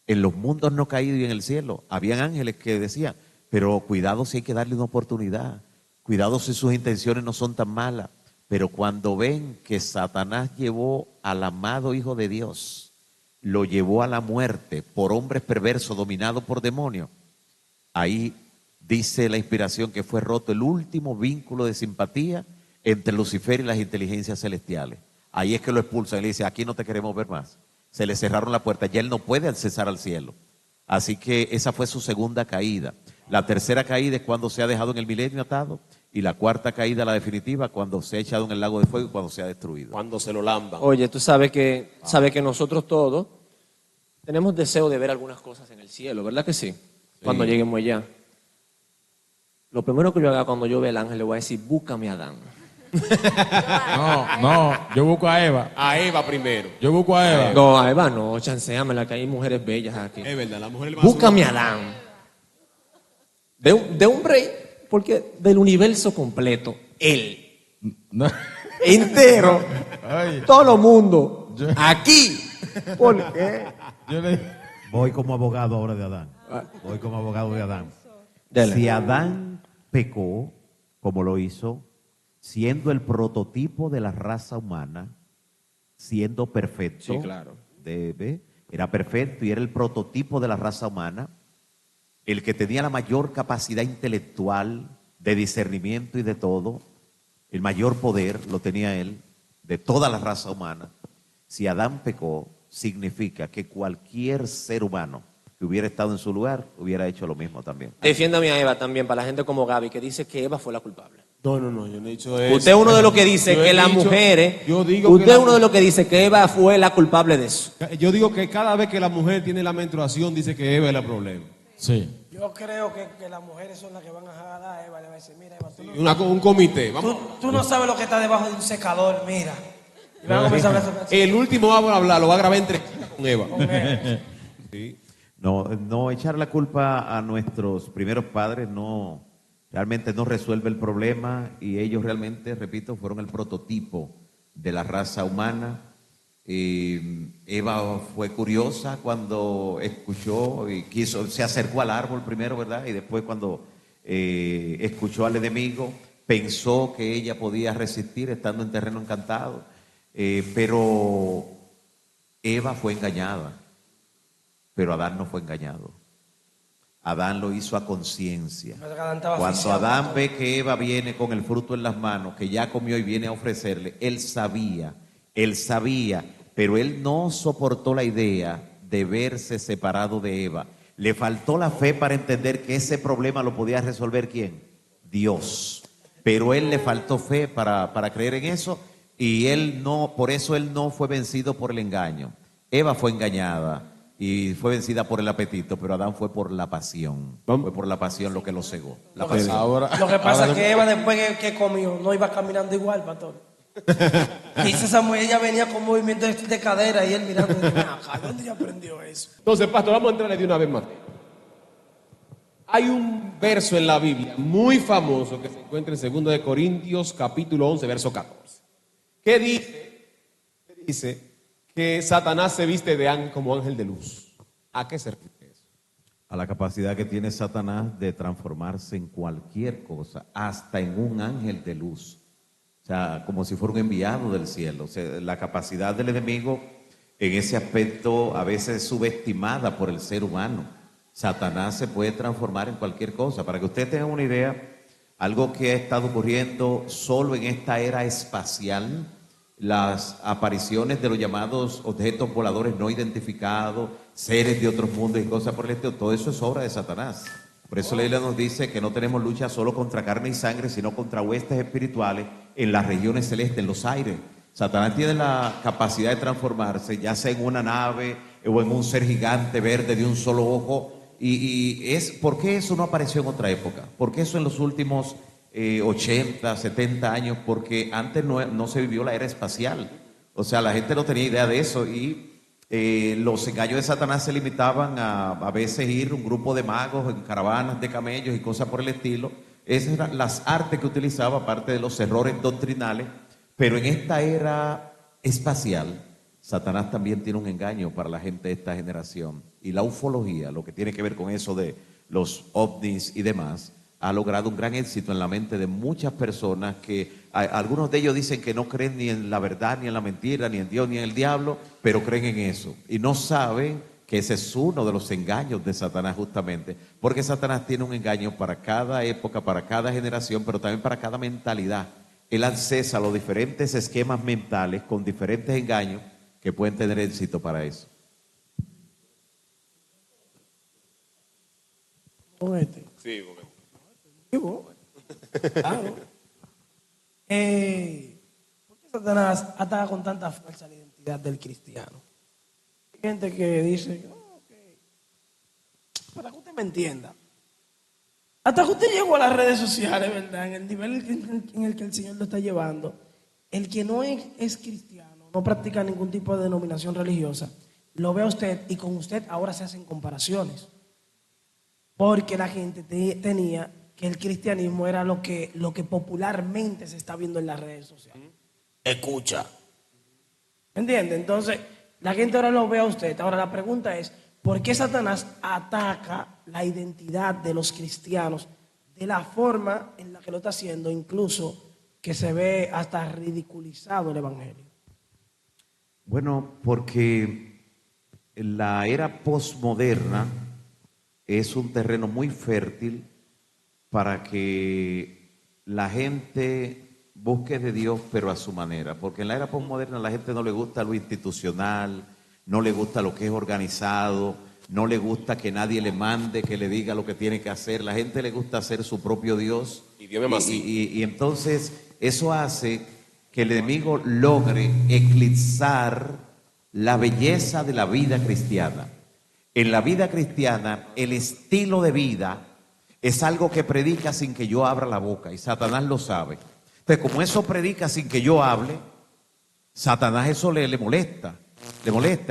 En los mundos no caídos y en el cielo. Habían ángeles que decían, pero cuidado si hay que darle una oportunidad. Cuidado si sus intenciones no son tan malas. Pero cuando ven que Satanás llevó al amado Hijo de Dios, lo llevó a la muerte por hombres perversos dominados por demonios, ahí dice la inspiración que fue roto el último vínculo de simpatía entre Lucifer y las inteligencias celestiales. Ahí es que lo expulsan y le dice, aquí no te queremos ver más. Se le cerraron la puerta, ya él no puede accesar al cielo. Así que esa fue su segunda caída. La tercera caída es cuando se ha dejado en el milenio atado. Y la cuarta caída, la definitiva, cuando se ha echado en el lago de fuego y cuando se ha destruido. Cuando se lo lamban. Oye, tú sabes que nosotros todos tenemos deseo de ver algunas cosas en el cielo, ¿verdad que sí? Cuando lleguemos allá. Lo primero que yo haga cuando yo vea el ángel, le voy a decir, búscame a Adán. No, yo busco a Eva. A Eva primero. Yo busco a Eva. No, a Eva no, chanceámela, que hay mujeres bellas aquí. Es verdad, la mujer le Búscame a Adán. De un rey, porque del universo completo, él, No. entero, Ay, todo el mundo, aquí. ¿Por qué? yo le... Voy como abogado ahora de Adán. Voy como abogado de Adán. Dele. Si Adán pecó, como lo hizo, siendo el prototipo de la raza humana, siendo perfecto, Sí, claro. Era perfecto y era el prototipo de la raza humana, el que tenía la mayor capacidad intelectual, de discernimiento y de todo, el mayor poder lo tenía él, de toda la raza humana. Si Adán pecó, significa que cualquier ser humano que hubiera estado en su lugar, hubiera hecho lo mismo también. Defiéndame a Eva también, para la gente como Gaby, que dice que Eva fue la culpable. No, yo no he dicho eso. Usted es uno de los que dice Yo he que las dicho- mujeres, yo digo usted que es la- uno de los que dice que Eva fue la culpable de eso. Yo digo que cada vez que la mujer tiene la menstruación, dice que Eva es el problema. Sí. Yo creo que las mujeres son las que van a jalar a Eva. Le va a decir, mira, Eva, Un comité. Vamos. tú no sabes lo que está debajo de un secador, mira. Y van a comenzar a hablar sobre El último vamos a hablar, lo va a grabar entre con Eva. Sí. No echar la culpa a nuestros primeros padres realmente no resuelve el problema y ellos realmente, repito, fueron el prototipo de la raza humana Eva fue curiosa cuando escuchó y se acercó al árbol primero, ¿verdad? Y después cuando escuchó al enemigo, pensó que ella podía resistir estando en terreno encantado. Pero Eva fue engañada, pero Adán no fue engañado. Adán lo hizo a conciencia. Cuando Adán ve que Eva viene con el fruto en las manos, que ya comió y viene a ofrecerle, él sabía, pero él no soportó la idea de verse separado de Eva. Le faltó la fe para entender que ese problema lo podía resolver ¿quién? Dios. Pero él le faltó fe para creer en eso y por eso él no fue vencido por el engaño. Eva fue engañada y fue vencida por el apetito, pero Adán fue por la pasión. Fue por la pasión lo que lo cegó. La pasión. Lo que pasa es que Eva después que comió no iba caminando igual, pastor. Dice Samuel, ella venía con movimiento de cadera y él mirando, ¿dónde aprendió eso? Entonces, pastor, vamos a entrarle de una vez más. Hay un verso en la Biblia muy famoso que se encuentra en 2 de Corintios capítulo 11, verso 14. ¿Qué dice? Dice que Satanás se viste como ángel de luz. ¿A qué se refiere eso? A la capacidad que tiene Satanás de transformarse en cualquier cosa, hasta en un ángel de luz. O sea, como si fuera un enviado del cielo. O sea, la capacidad del enemigo en ese aspecto a veces es subestimada por el ser humano. Satanás se puede transformar en cualquier cosa. Para que ustedes tengan una idea, algo que ha estado ocurriendo solo en esta era espacial, las apariciones de los llamados objetos voladores no identificados, seres de otros mundos y cosas por el estilo, todo eso es obra de Satanás. Por eso la Biblia nos dice que no tenemos lucha solo contra carne y sangre, sino contra huestes espirituales en las regiones celestes, en los aires. Satanás tiene la capacidad de transformarse, ya sea en una nave o en un ser gigante verde de un solo ojo. ¿Por qué eso no apareció en otra época? ¿Por qué eso en los últimos 80, 70 años? Porque antes no se vivió la era espacial. O sea, la gente no tenía idea de eso y los engaños de Satanás se limitaban a veces ir un grupo de magos en caravanas de camellos y cosas por el estilo. Esas eran las artes que utilizaba, aparte de los errores doctrinales. Pero en esta era espacial, Satanás también tiene un engaño para la gente de esta generación. Y la ufología, lo que tiene que ver con eso de los ovnis y demás, ha logrado un gran éxito en la mente de muchas personas que algunos de ellos dicen que no creen ni en la verdad, ni en la mentira, ni en Dios, ni en el diablo, pero creen en eso. Y no saben que ese es uno de los engaños de Satanás justamente, porque Satanás tiene un engaño para cada época, para cada generación, pero también para cada mentalidad. Él accesa a los diferentes esquemas mentales con diferentes engaños que pueden tener éxito para eso. Sí, porque... Claro. ¿Por qué Satanás ataca con tanta fuerza la identidad del cristiano? Hay gente que dice, para que usted me entienda, hasta que usted llegó a las redes sociales, ¿verdad? En el nivel en el que el Señor lo está llevando, el que no es cristiano, no practica ningún tipo de denominación religiosa, lo ve a usted y con usted ahora se hacen comparaciones. Porque la gente tenía que el cristianismo era lo que popularmente se está viendo en las redes sociales. Escucha. ¿Me entiende? Entonces, la gente ahora lo ve a usted. Ahora la pregunta es, ¿por qué Satanás ataca la identidad de los cristianos de la forma en la que lo está haciendo, incluso que se ve hasta ridiculizado el evangelio? Bueno, porque la era posmoderna es un terreno muy fértil para que la gente busque de Dios, pero a su manera. Porque en la era posmoderna a la gente no le gusta lo institucional, no le gusta lo que es organizado, no le gusta que nadie le mande, que le diga lo que tiene que hacer. La gente le gusta ser su propio Dios. Y entonces eso hace que el enemigo logre eclipsar la belleza de la vida cristiana. En la vida cristiana, el estilo de vida es algo que predica sin que yo abra la boca, y Satanás lo sabe. Entonces, como eso predica sin que yo hable, Satanás eso le molesta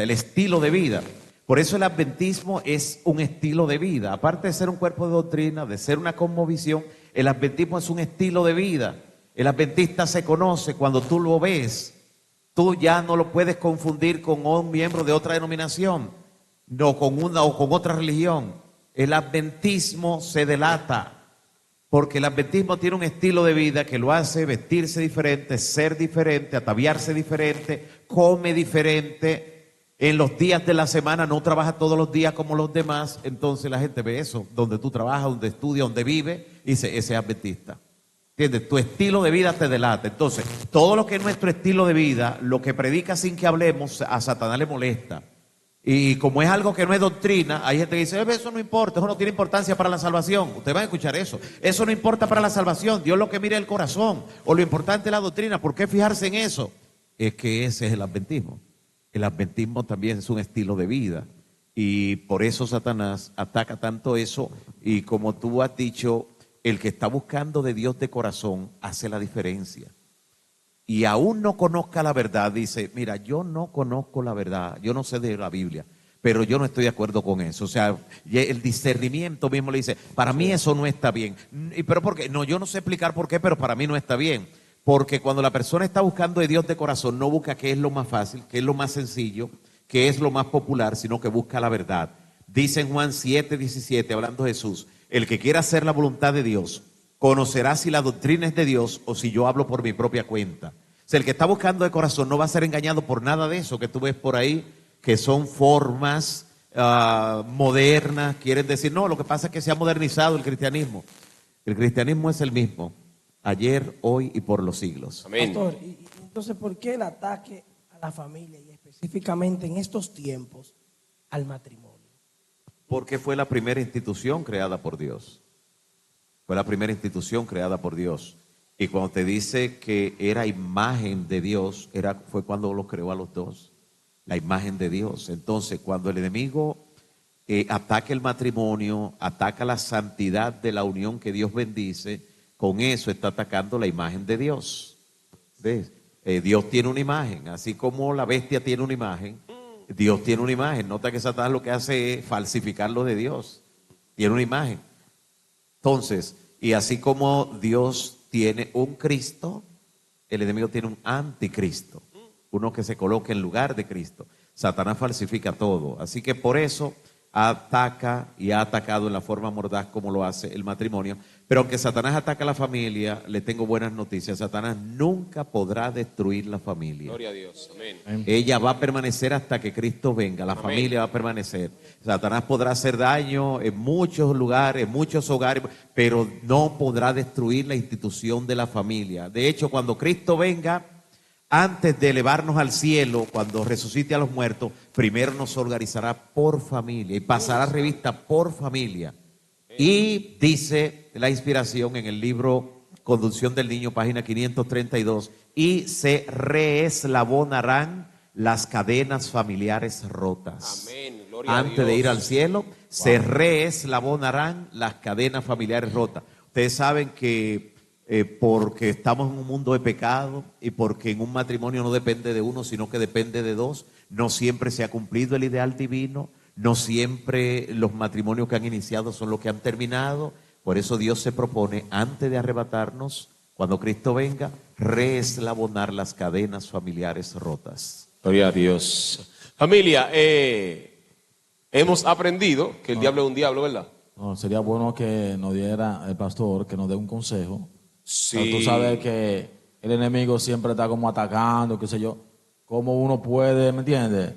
el estilo de vida. Por eso el adventismo es un estilo de vida. Aparte de ser un cuerpo de doctrina, de ser una cosmovisión, el adventismo es un estilo de vida. El adventista se conoce cuando tú lo ves Tú ya no lo puedes confundir con un miembro de otra denominación, no con una o con otra religión. El adventismo se delata, porque el adventismo tiene un estilo de vida que lo hace vestirse diferente, ser diferente, ataviarse diferente, come diferente. En los días de la semana no trabaja todos los días como los demás. Entonces la gente ve eso, donde tú trabajas, donde estudias, donde vives, y dice, ese es adventista. ¿Entiendes? Tu estilo de vida te delata. Entonces, todo lo que es nuestro estilo de vida, lo que predica sin que hablemos, a Satanás le molesta. Y como es algo que no es doctrina, hay gente que dice, eso no importa, eso no tiene importancia para la salvación. Ustedes van a escuchar eso. Eso no importa para la salvación. Dios lo que mira es el corazón. O lo importante es la doctrina. ¿Por qué fijarse en eso? Es que ese es el adventismo. El adventismo también es un estilo de vida. Y por eso Satanás ataca tanto eso. Y como tú has dicho, el que está buscando de Dios de corazón hace la diferencia. Y aún no conozca la verdad, dice, mira, yo no conozco la verdad, yo no sé de la Biblia, pero yo no estoy de acuerdo con eso. O sea, el discernimiento mismo le dice, para mí eso no está bien. ¿Pero por qué? No, yo no sé explicar por qué, pero para mí no está bien. Porque cuando la persona está buscando de Dios de corazón, no busca qué es lo más fácil, qué es lo más sencillo, qué es lo más popular, sino que busca la verdad. Dice en Juan 7:17, hablando de Jesús, el que quiera hacer la voluntad de Dios, conocerá si la doctrina es de Dios o si yo hablo por mi propia cuenta. O sea, el que está buscando de corazón no va a ser engañado por nada de eso que tú ves por ahí, que son formas modernas, quieren decir, no, lo que pasa es que se ha modernizado el cristianismo. El cristianismo es el mismo, ayer, hoy y por los siglos. Amén. Pastor, y entonces, ¿por qué el ataque a la familia y específicamente en estos tiempos al matrimonio? Porque fue la primera institución creada por Dios. Fue la primera institución creada por Dios. Y cuando te dice que era imagen de Dios, fue cuando los creó a los dos. La imagen de Dios. Entonces, cuando el enemigo ataca el matrimonio, ataca la santidad de la unión que Dios bendice, con eso está atacando la imagen de Dios. ¿Ves? Dios tiene una imagen, así como la bestia tiene una imagen. Dios tiene una imagen. Nota que Satanás lo que hace es falsificar lo de Dios. Tiene una imagen. Entonces, y así como Dios tiene un Cristo, el enemigo tiene un anticristo. Uno que se coloque en lugar de Cristo. Satanás falsifica todo. Así que por eso ataca y ha atacado en la forma mordaz como lo hace el matrimonio. Pero aunque Satanás ataca a la familia, le tengo buenas noticias. Satanás nunca podrá destruir la familia. Gloria a Dios. Amén. Ella va a permanecer hasta que Cristo venga. La Amén. familia va a permanecer. Satanás podrá hacer daño en muchos lugares, en muchos hogares, pero no podrá destruir la institución de la familia. De hecho, cuando Cristo venga, antes de elevarnos al cielo, cuando resucite a los muertos, primero nos organizará por familia y pasará revista por familia. Y dice la inspiración en el libro Conducción del Niño, página 532, y se reeslabonarán las cadenas familiares rotas. Amén. Gloria a Antes de Dios. ir al cielo, se reeslabonarán las cadenas familiares rotas. Ustedes saben que porque estamos en un mundo de pecado y porque en un matrimonio no depende de uno, sino que depende de dos, no siempre se ha cumplido el ideal divino, no siempre los matrimonios que han iniciado son los que han terminado. Por eso Dios se propone, antes de arrebatarnos, cuando Cristo venga, reeslabonar las cadenas familiares rotas. Gloria a Dios. Familia, hemos aprendido que el diablo es un diablo, ¿verdad? No, sería bueno que nos diera el pastor, que nos dé un consejo. Sí. Pero tú sabes que el enemigo siempre está como atacando, qué sé yo. ¿Cómo uno puede, me entiendes,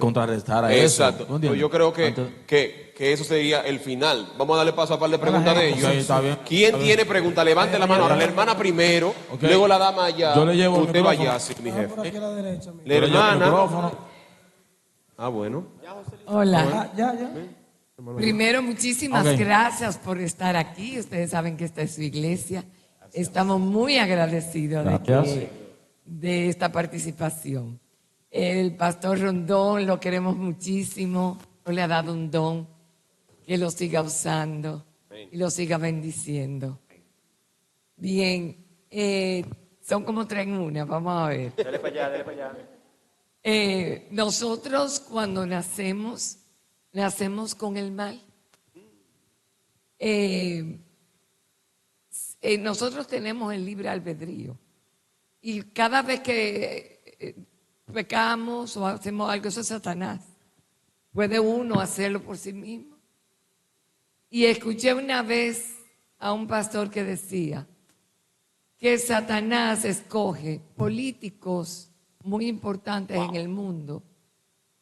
contrarrestar a eso? Exacto. ¿Tú entiendes? Yo creo Antes- que eso sería el final. Vamos a darle paso a par de preguntas de ellos. Sí, está bien. ¿Quién Está bien. tiene pregunta? Levante la mano. Ahora, la hermana primero, Ok. luego la dama allá. Yo le llevo el Usted micrófono. vaya, sí, mi jefe. Por aquí a la derecha. mira. La Yo le llevo el hermana. micrófono. Ah, bueno. Hola. Ya. Primero, muchísimas Ok. gracias por estar aquí. Ustedes saben que esta es su iglesia. Estamos muy agradecidos Gracias. de esta participación. El pastor Rondón lo queremos muchísimo. Nos le ha dado un don. Que lo siga usando y lo siga bendiciendo. Bien, son como tres en una. Vamos a ver. Dale para allá. Nosotros cuando nacemos con el mal. Nosotros tenemos el libre albedrío y cada vez que pecamos o hacemos algo, eso es Satanás. ¿Puede uno hacerlo por sí mismo? Y escuché una vez a un pastor que decía que Satanás escoge políticos muy importantes en el mundo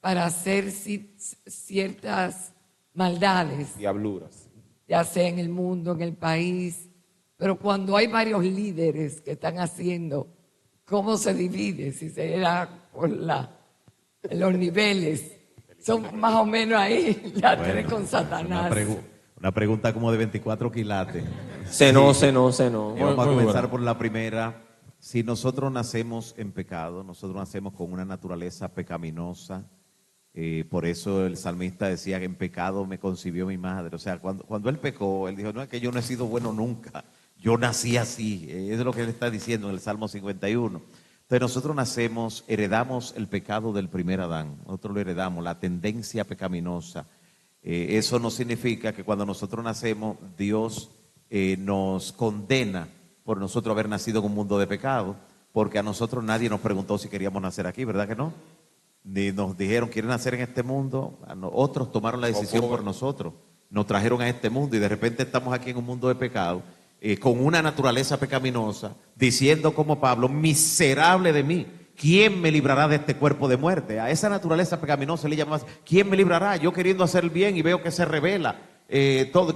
para hacer ciertas maldades, Diabluras. ya sea en el mundo, en el país. Pero cuando hay varios líderes que están haciendo, ¿cómo se divide? Si será por los niveles. Son más o menos ahí las tres con Satanás. Una pregunta como de 24 quilates. Senó. Vamos a Muy comenzar bueno. por la primera. Si nosotros nacemos en pecado, nosotros nacemos con una naturaleza pecaminosa. Por eso el salmista decía que en pecado me concibió mi madre. O sea, cuando él pecó, él dijo, no, es que yo no he sido bueno nunca. Yo nací así. Eso es lo que él está diciendo en el Salmo 51. Entonces nosotros nacemos, heredamos el pecado del primer Adán. Nosotros lo heredamos, la tendencia pecaminosa. Eso no significa que cuando nosotros nacemos, Dios nos condena por nosotros haber nacido en un mundo de pecado, porque a nosotros nadie nos preguntó si queríamos nacer aquí, ¿verdad que no? Ni nos dijeron, ¿quieren nacer en este mundo? Otros tomaron la decisión por nosotros, nos trajeron a este mundo y de repente estamos aquí en un mundo de pecado, con una naturaleza pecaminosa, diciendo como Pablo, miserable de mí, ¿quién me librará de este cuerpo de muerte? A esa naturaleza pecaminosa le llaman, ¿quién me librará? Yo queriendo hacer el bien y veo que se revela.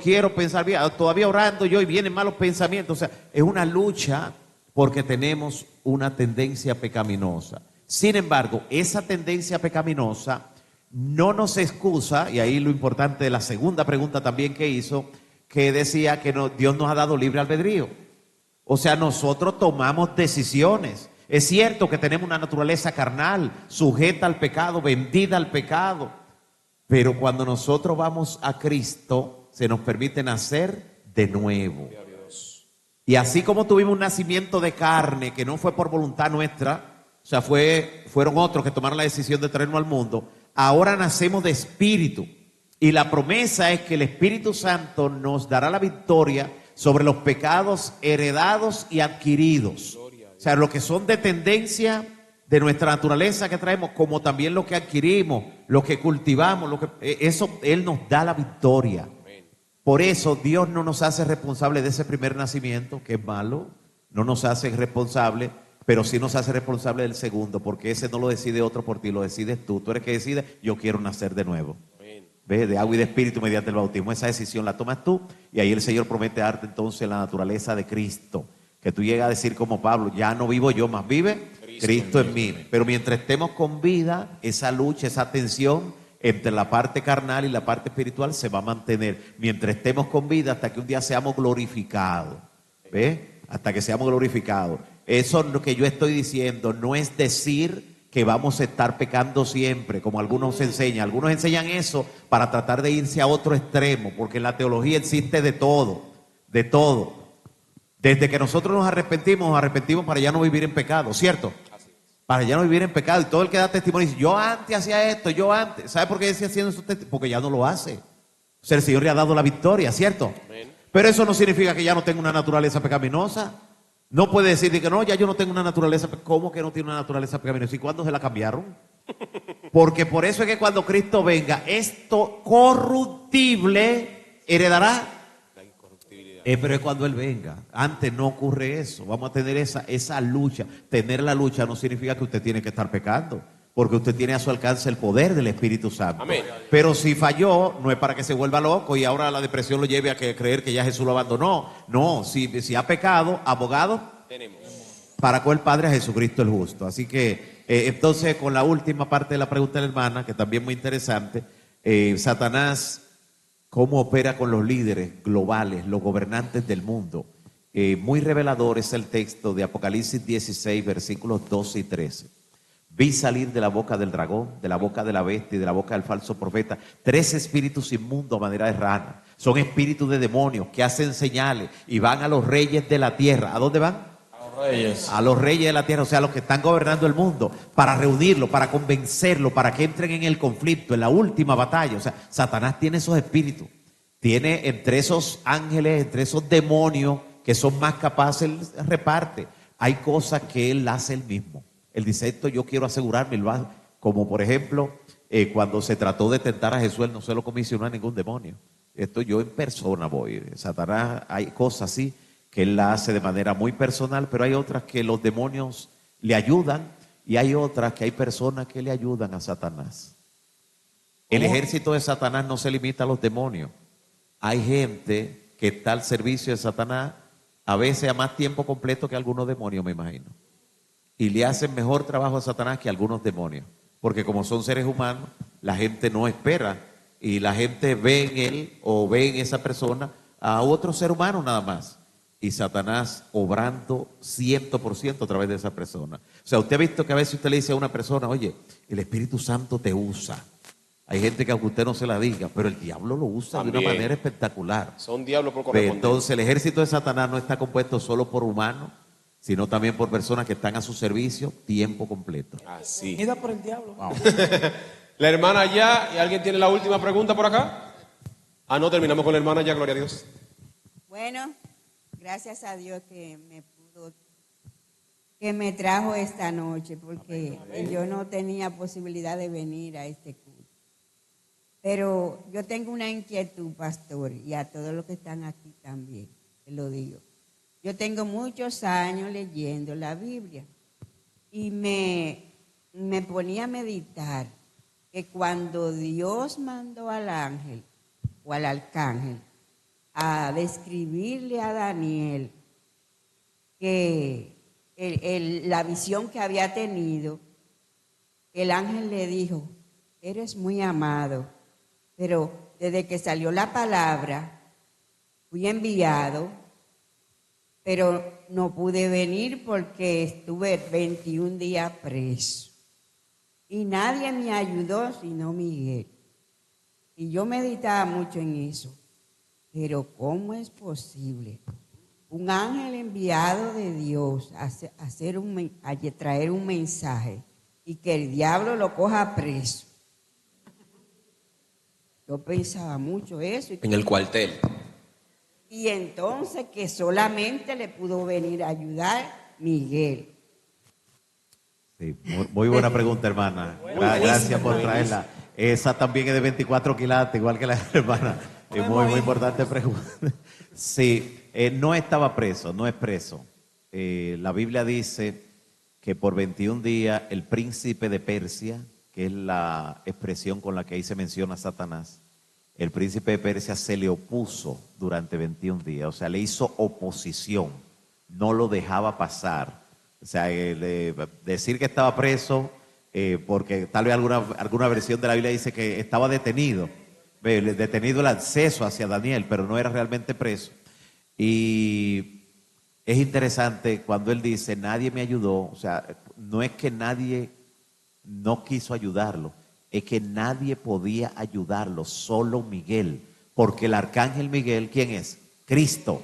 Quiero pensar bien, todavía orando yo y vienen malos pensamientos. O sea, es una lucha porque tenemos una tendencia pecaminosa. Sin embargo, esa tendencia pecaminosa no nos excusa, y ahí lo importante de la segunda pregunta también que hizo, que decía que Dios nos ha dado libre albedrío. O sea, nosotros tomamos decisiones. Es cierto que tenemos una naturaleza carnal, sujeta al pecado, vendida al pecado. Pero cuando nosotros vamos a Cristo, se nos permite nacer de nuevo. Y así como tuvimos un nacimiento de carne, que no fue por voluntad nuestra, o sea, fueron otros que tomaron la decisión de traernos al mundo, ahora nacemos de espíritu. Y la promesa es que el Espíritu Santo nos dará la victoria sobre los pecados heredados y adquiridos. O sea, lo que son de tendencia de nuestra naturaleza que traemos, como también lo que adquirimos, lo que cultivamos, eso Él nos da la victoria. Por eso Dios no nos hace responsable de ese primer nacimiento, que es malo, no nos hace responsable, pero sí nos hace responsable del segundo, porque ese no lo decide otro por ti, lo decides tú. Tú eres que decides, yo quiero nacer de nuevo. ¿Ves? De agua y de espíritu mediante el bautismo. Esa decisión la tomas tú y ahí el Señor promete darte entonces la naturaleza de Cristo. Que tú llegas a decir como Pablo, ya no vivo yo, más vive Cristo en mí. Pero mientras estemos con vida, esa lucha, esa tensión entre la parte carnal y la parte espiritual se va a mantener. Mientras estemos con vida hasta que un día seamos glorificados. ¿Ves? Hasta que seamos glorificados. Eso es lo que yo estoy diciendo, no es decir que vamos a estar pecando siempre, como algunos enseñan. Algunos enseñan eso para tratar de irse a otro extremo, porque en la teología existe de todo, de todo. Desde que nosotros nos arrepentimos para ya no vivir en pecado, ¿cierto? Para ya no vivir en pecado. Y todo el que da testimonio dice, yo antes hacía esto, yo antes. ¿Sabe por qué decía haciendo eso? Porque ya no lo hace. O sea, el Señor le ha dado la victoria, ¿cierto? Pero eso no significa que ya no tenga una naturaleza pecaminosa. No puede decir que no, ya yo no tengo una naturaleza. ¿Cómo que no tiene una naturaleza pecaminosa? ¿Y cuándo se la cambiaron? Porque por eso es que cuando Cristo venga, esto corruptible heredará. Pero es cuando Él venga. Antes no ocurre eso. Vamos a tener esa lucha. Tener la lucha no significa que usted tiene que estar pecando, porque usted tiene a su alcance el poder del Espíritu Santo. Amén. Pero si falló, no es para que se vuelva loco y ahora la depresión lo lleve a creer que ya Jesús lo abandonó. No, si ha pecado, abogado tenemos para con el Padre, a Jesucristo el justo. Así que entonces con la última parte de la pregunta de la hermana, que también es muy interesante, Satanás, ¿cómo opera con los líderes globales, los gobernantes del mundo? Muy revelador es el texto de Apocalipsis 16, versículos 12 y 13. Vi salir de la boca del dragón, de la boca de la bestia y de la boca del falso profeta 3 espíritus inmundos a manera de rana. Son espíritus de demonios que hacen señales y van a los reyes de la tierra. ¿A dónde van? A los reyes. A los reyes de la tierra, o sea, los que están gobernando el mundo, para reunirlo, para convencerlo, para que entren en el conflicto, en la última batalla. O sea, Satanás tiene esos espíritus. Tiene entre esos ángeles, entre esos demonios que son más capaces, él reparte. Hay cosas que él hace él mismo. Él dice, esto yo quiero asegurarme, como por ejemplo, cuando se trató de tentar a Jesús, él no se lo comisionó a ningún demonio. Esto yo en persona voy. Satanás, hay cosas así que él la hace de manera muy personal, pero hay otras que los demonios le ayudan y hay otras que hay personas que le ayudan a Satanás. El ejército de Satanás no se limita a los demonios. Hay gente que está al servicio de Satanás, a veces a más tiempo completo que algunos demonios, me imagino. Y le hacen mejor trabajo a Satanás que a algunos demonios. Porque como son seres humanos, la gente no espera. Y la gente ve en él o ve en esa persona a otro ser humano nada más. Y Satanás obrando 100% a través de esa persona. O sea, usted ha visto que a veces usted le dice a una persona, oye, el Espíritu Santo te usa. Hay gente que aunque usted no se la diga, pero el diablo lo usa de una manera espectacular. Son diablos por corresponder. Entonces el ejército de Satanás no está compuesto solo por humanos, sino también por personas que están a su servicio tiempo completo. Así. Ida por el diablo. La hermana ya, ¿y alguien tiene la última pregunta por acá? Ah, no, terminamos con la hermana ya, gloria a Dios. Bueno, gracias a Dios que me trajo esta noche, porque yo no tenía posibilidad de venir a este culto. Pero yo tengo una inquietud, pastor, y a todos los que están aquí también, te lo digo. Yo tengo muchos años leyendo la Biblia y me ponía a meditar que cuando Dios mandó al ángel o al arcángel a describirle a Daniel que la visión que había tenido, el ángel le dijo, eres muy amado, pero desde que salió la palabra, fui enviado, pero no pude venir porque estuve 21 días preso. Y nadie me ayudó sino Miguel. Y yo meditaba mucho en eso. Pero ¿cómo es posible un ángel enviado de Dios a traer un mensaje y que el diablo lo coja preso? Yo pensaba mucho eso. En el cuartel. Y entonces que solamente le pudo venir a ayudar Miguel. Sí, muy buena pregunta, hermana. Gracias por traerla. Esa también es de 24 quilates, igual que la hermana. Es muy importante pregunta. Sí, no estaba preso, no es preso. La Biblia dice que por 21 días el príncipe de Persia, que es la expresión con la que ahí se menciona a Satanás, el príncipe de Persia se le opuso durante 21 días, o sea, le hizo oposición, no lo dejaba pasar. O sea, decir que estaba preso, porque tal vez alguna versión de la Biblia dice que estaba detenido el acceso hacia Daniel, pero no era realmente preso. Y es interesante cuando él dice, nadie me ayudó, o sea, no es que nadie no quiso ayudarlo, es que nadie podía ayudarlo, solo Miguel, porque el arcángel Miguel, ¿quién es? Cristo,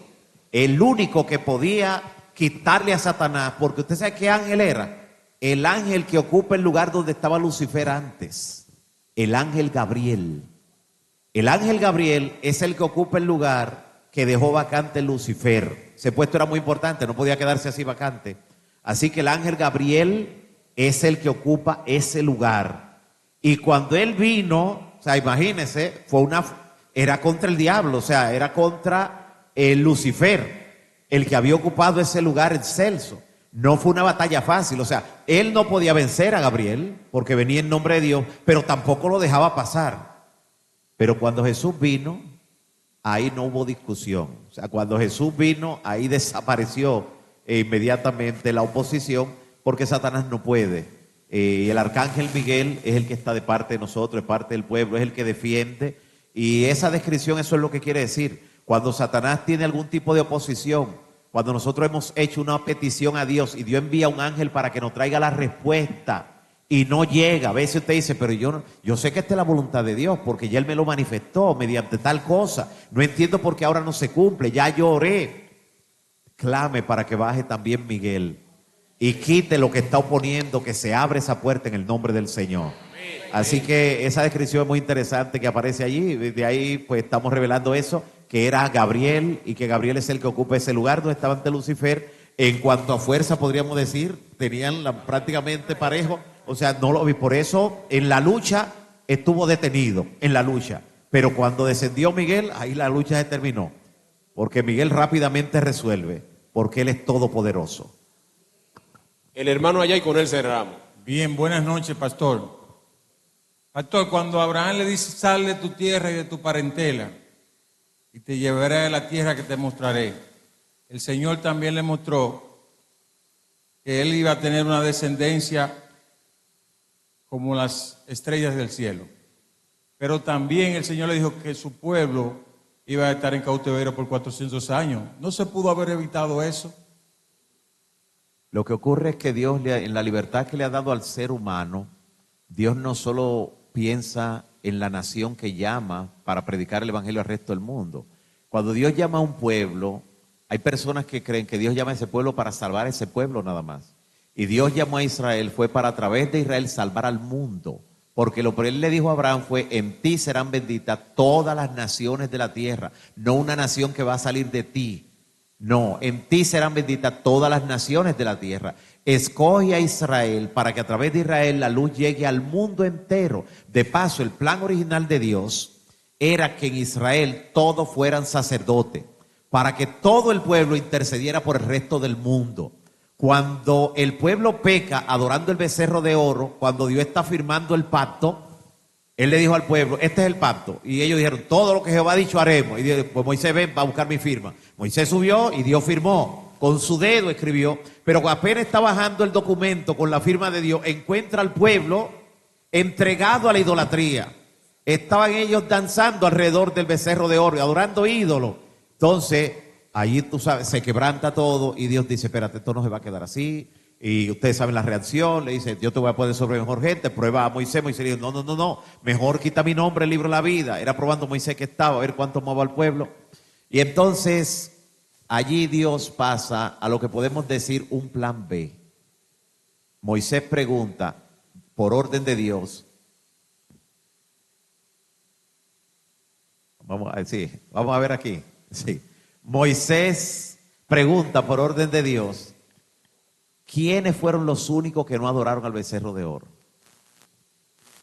el único que podía quitarle a Satanás, porque usted sabe qué ángel era, el ángel que ocupa el lugar donde estaba Lucifer antes, el ángel Gabriel. El ángel Gabriel es el que ocupa el lugar que dejó vacante Lucifer. Ese puesto era muy importante, no podía quedarse así vacante. Así que el ángel Gabriel es el que ocupa ese lugar. Y cuando él vino, o sea, imagínense, era contra el diablo, o sea, era contra Lucifer, el que había ocupado ese lugar excelso. No fue una batalla fácil, o sea, él no podía vencer a Gabriel porque venía en nombre de Dios, pero tampoco lo dejaba pasar. Pero cuando Jesús vino, ahí no hubo discusión. O sea, cuando Jesús vino, ahí desapareció inmediatamente la oposición, porque Satanás no puede. El arcángel Miguel es el que está de parte de nosotros, de parte del pueblo, es el que defiende. Y esa descripción, eso es lo que quiere decir. Cuando Satanás tiene algún tipo de oposición, cuando nosotros hemos hecho una petición a Dios y Dios envía un ángel para que nos traiga la respuesta y no llega, a veces usted dice, pero yo sé que esta es la voluntad de Dios porque ya Él me lo manifestó mediante tal cosa. No entiendo por qué ahora no se cumple, ya yo oré. Clame para que baje también Miguel y quite lo que está oponiendo, que se abre esa puerta en el nombre del Señor. Así que esa descripción es muy interesante que aparece allí. De ahí pues estamos revelando eso, que era Gabriel y que Gabriel es el que ocupa ese lugar donde estaba ante Lucifer. En cuanto a fuerza, podríamos decir, tenían prácticamente parejo. O sea, no lo vi. Por eso, en la lucha, estuvo detenido, en la lucha. Pero cuando descendió Miguel, ahí la lucha se terminó. Porque Miguel rápidamente resuelve, porque él es todopoderoso. El hermano allá y con él cerramos. Bien, buenas noches, pastor. Pastor, cuando Abraham le dice, sal de tu tierra y de tu parentela, y te llevaré a la tierra que te mostraré, el Señor también le mostró que él iba a tener una descendencia como las estrellas del cielo. Pero también el Señor le dijo que su pueblo iba a estar en cautiverio por 400 años. ¿No se pudo haber evitado eso? Lo que ocurre es que Dios, en la libertad que le ha dado al ser humano, Dios no solo piensa en la nación que llama para predicar el evangelio al resto del mundo. Cuando Dios llama a un pueblo, hay personas que creen que Dios llama a ese pueblo para salvar a ese pueblo nada más. Y Dios llamó a Israel, fue para a través de Israel salvar al mundo. Porque lo que él le dijo a Abraham fue, en ti serán benditas todas las naciones de la tierra, no una nación que va a salir de ti. No, en ti serán benditas todas las naciones de la tierra. Escoge a Israel para que a través de Israel la luz llegue al mundo entero. De paso, el plan original de Dios era que en Israel todos fueran sacerdotes, para que todo el pueblo intercediera por el resto del mundo. Cuando el pueblo peca adorando el becerro de oro, cuando Dios está firmando el pacto, Él le dijo al pueblo, este es el pacto. Y ellos dijeron, todo lo que Jehová ha dicho haremos. Y Dios, pues Moisés, ven, va a buscar mi firma. Moisés subió y Dios firmó. Con su dedo escribió. Pero apenas está bajando el documento con la firma de Dios, encuentra al pueblo entregado a la idolatría. Estaban ellos danzando alrededor del becerro de oro y adorando ídolos. Entonces, allí tú sabes, se quebranta todo y Dios dice, espérate, esto no se va a quedar así. Y ustedes saben la reacción, le dice, yo te voy a poner sobre mejor gente, prueba a Moisés. Moisés le dijo, no, mejor quita mi nombre el libro de la vida. Era probando Moisés que estaba, a ver cuánto mueve al pueblo. Y entonces, allí Dios pasa a lo que podemos decir un plan B. Moisés pregunta, por orden de Dios, vamos a ver aquí. Sí. Moisés pregunta por orden de Dios, ¿quiénes fueron los únicos que no adoraron al becerro de oro?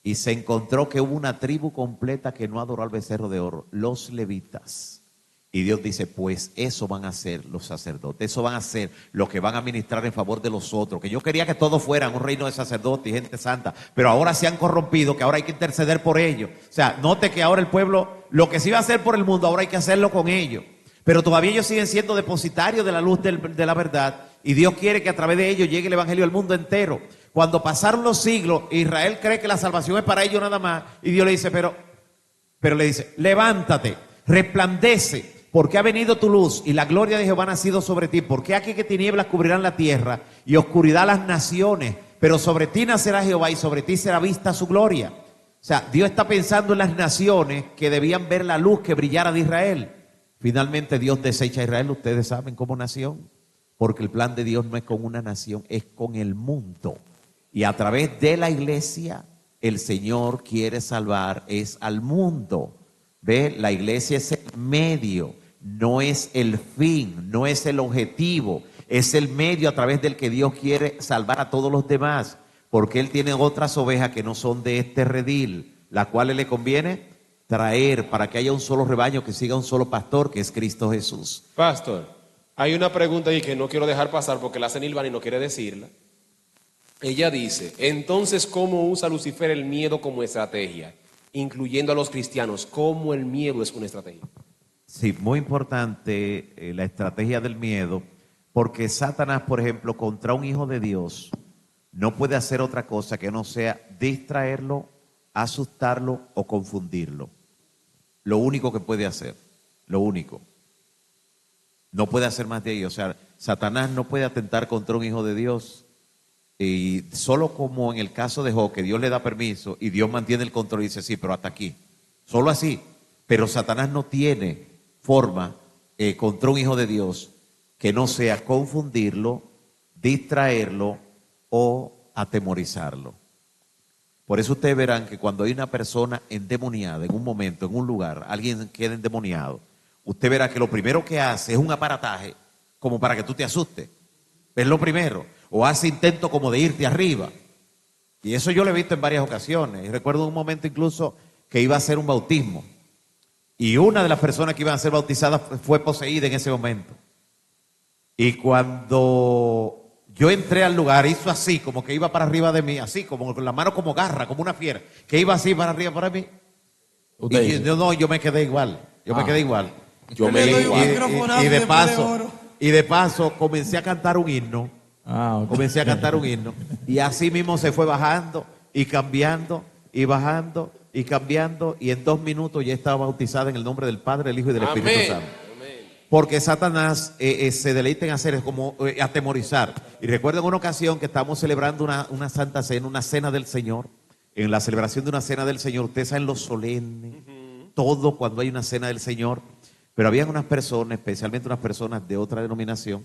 Y se encontró que hubo una tribu completa que no adoró al becerro de oro, los levitas. Y Dios dice, pues eso van a ser los sacerdotes, eso van a ser los que van a ministrar en favor de los otros. Que yo quería que todos fueran un reino de sacerdotes y gente santa, pero ahora se han corrompido, que ahora hay que interceder por ellos. O sea, note que ahora el pueblo, lo que se iba a hacer por el mundo, ahora hay que hacerlo con ellos. Pero todavía ellos siguen siendo depositarios de la luz de la verdad. Y Dios quiere que a través de ellos llegue el evangelio al mundo entero. Cuando pasaron los siglos, Israel cree que la salvación es para ellos nada más. Y Dios le dice, pero le dice, levántate, resplandece, porque ha venido tu luz y la gloria de Jehová ha nacido sobre ti. Porque aquí que tinieblas cubrirán la tierra y oscuridad las naciones. Pero sobre ti nacerá Jehová y sobre ti será vista su gloria. O sea, Dios está pensando en las naciones que debían ver la luz que brillara de Israel. Finalmente Dios desecha a Israel, ustedes saben, como nación. Porque el plan de Dios no es con una nación, es con el mundo. Y a través de la iglesia, el Señor quiere salvar es al mundo. ¿Ve? La iglesia es el medio, no es el fin, no es el objetivo. Es el medio a través del que Dios quiere salvar a todos los demás. Porque Él tiene otras ovejas que no son de este redil, las cuales le conviene traer para que haya un solo rebaño, que siga un solo pastor, que es Cristo Jesús. Pastor, hay una pregunta ahí que no quiero dejar pasar porque la hace Nilvana y no quiere decirla. Ella dice, entonces, ¿cómo usa Lucifer el miedo como estrategia? Incluyendo a los cristianos, ¿cómo el miedo es una estrategia? Sí, muy importante la estrategia del miedo, porque Satanás, por ejemplo, contra un hijo de Dios, no puede hacer otra cosa que no sea distraerlo, asustarlo o confundirlo. Lo único que puede hacer, lo único. No puede hacer más de ello. O sea, Satanás no puede atentar contra un hijo de Dios. Y solo como en el caso de Job, que Dios le da permiso y Dios mantiene el control y dice, sí, pero hasta aquí. Solo así. Pero Satanás no tiene forma contra un hijo de Dios que no sea confundirlo, distraerlo o atemorizarlo. Por eso ustedes verán que cuando hay una persona endemoniada en un momento, en un lugar, alguien queda endemoniado, usted verá que lo primero que hace es un aparataje como para que tú te asustes. Es lo primero. O hace intento como de irte arriba. Y eso yo lo he visto en varias ocasiones. Y recuerdo un momento incluso que iba a hacer un bautismo. Y una de las personas que iban a ser bautizadas fue poseída en ese momento. Y cuando yo entré al lugar, hizo así, como que iba para arriba de mí, así, como con la mano como garra, como una fiera, que iba así para arriba para mí. Y yo me quedé igual. Yo me quedé igual. Yo me quedé igual. Y de paso comencé a cantar un himno. Comencé a cantar un himno. Y así mismo se fue bajando y cambiando y bajando y cambiando. Y en 2 minutos ya estaba bautizada en el nombre del Padre, del Hijo y del Espíritu Santo. Porque Satanás se deleita en hacer, es como atemorizar. Y recuerdo en una ocasión que estábamos celebrando una santa cena, una cena del Señor. En la celebración de una cena del Señor, ustedes saben lo solemne, todo cuando hay una cena del Señor. Pero habían unas personas, especialmente unas personas de otra denominación,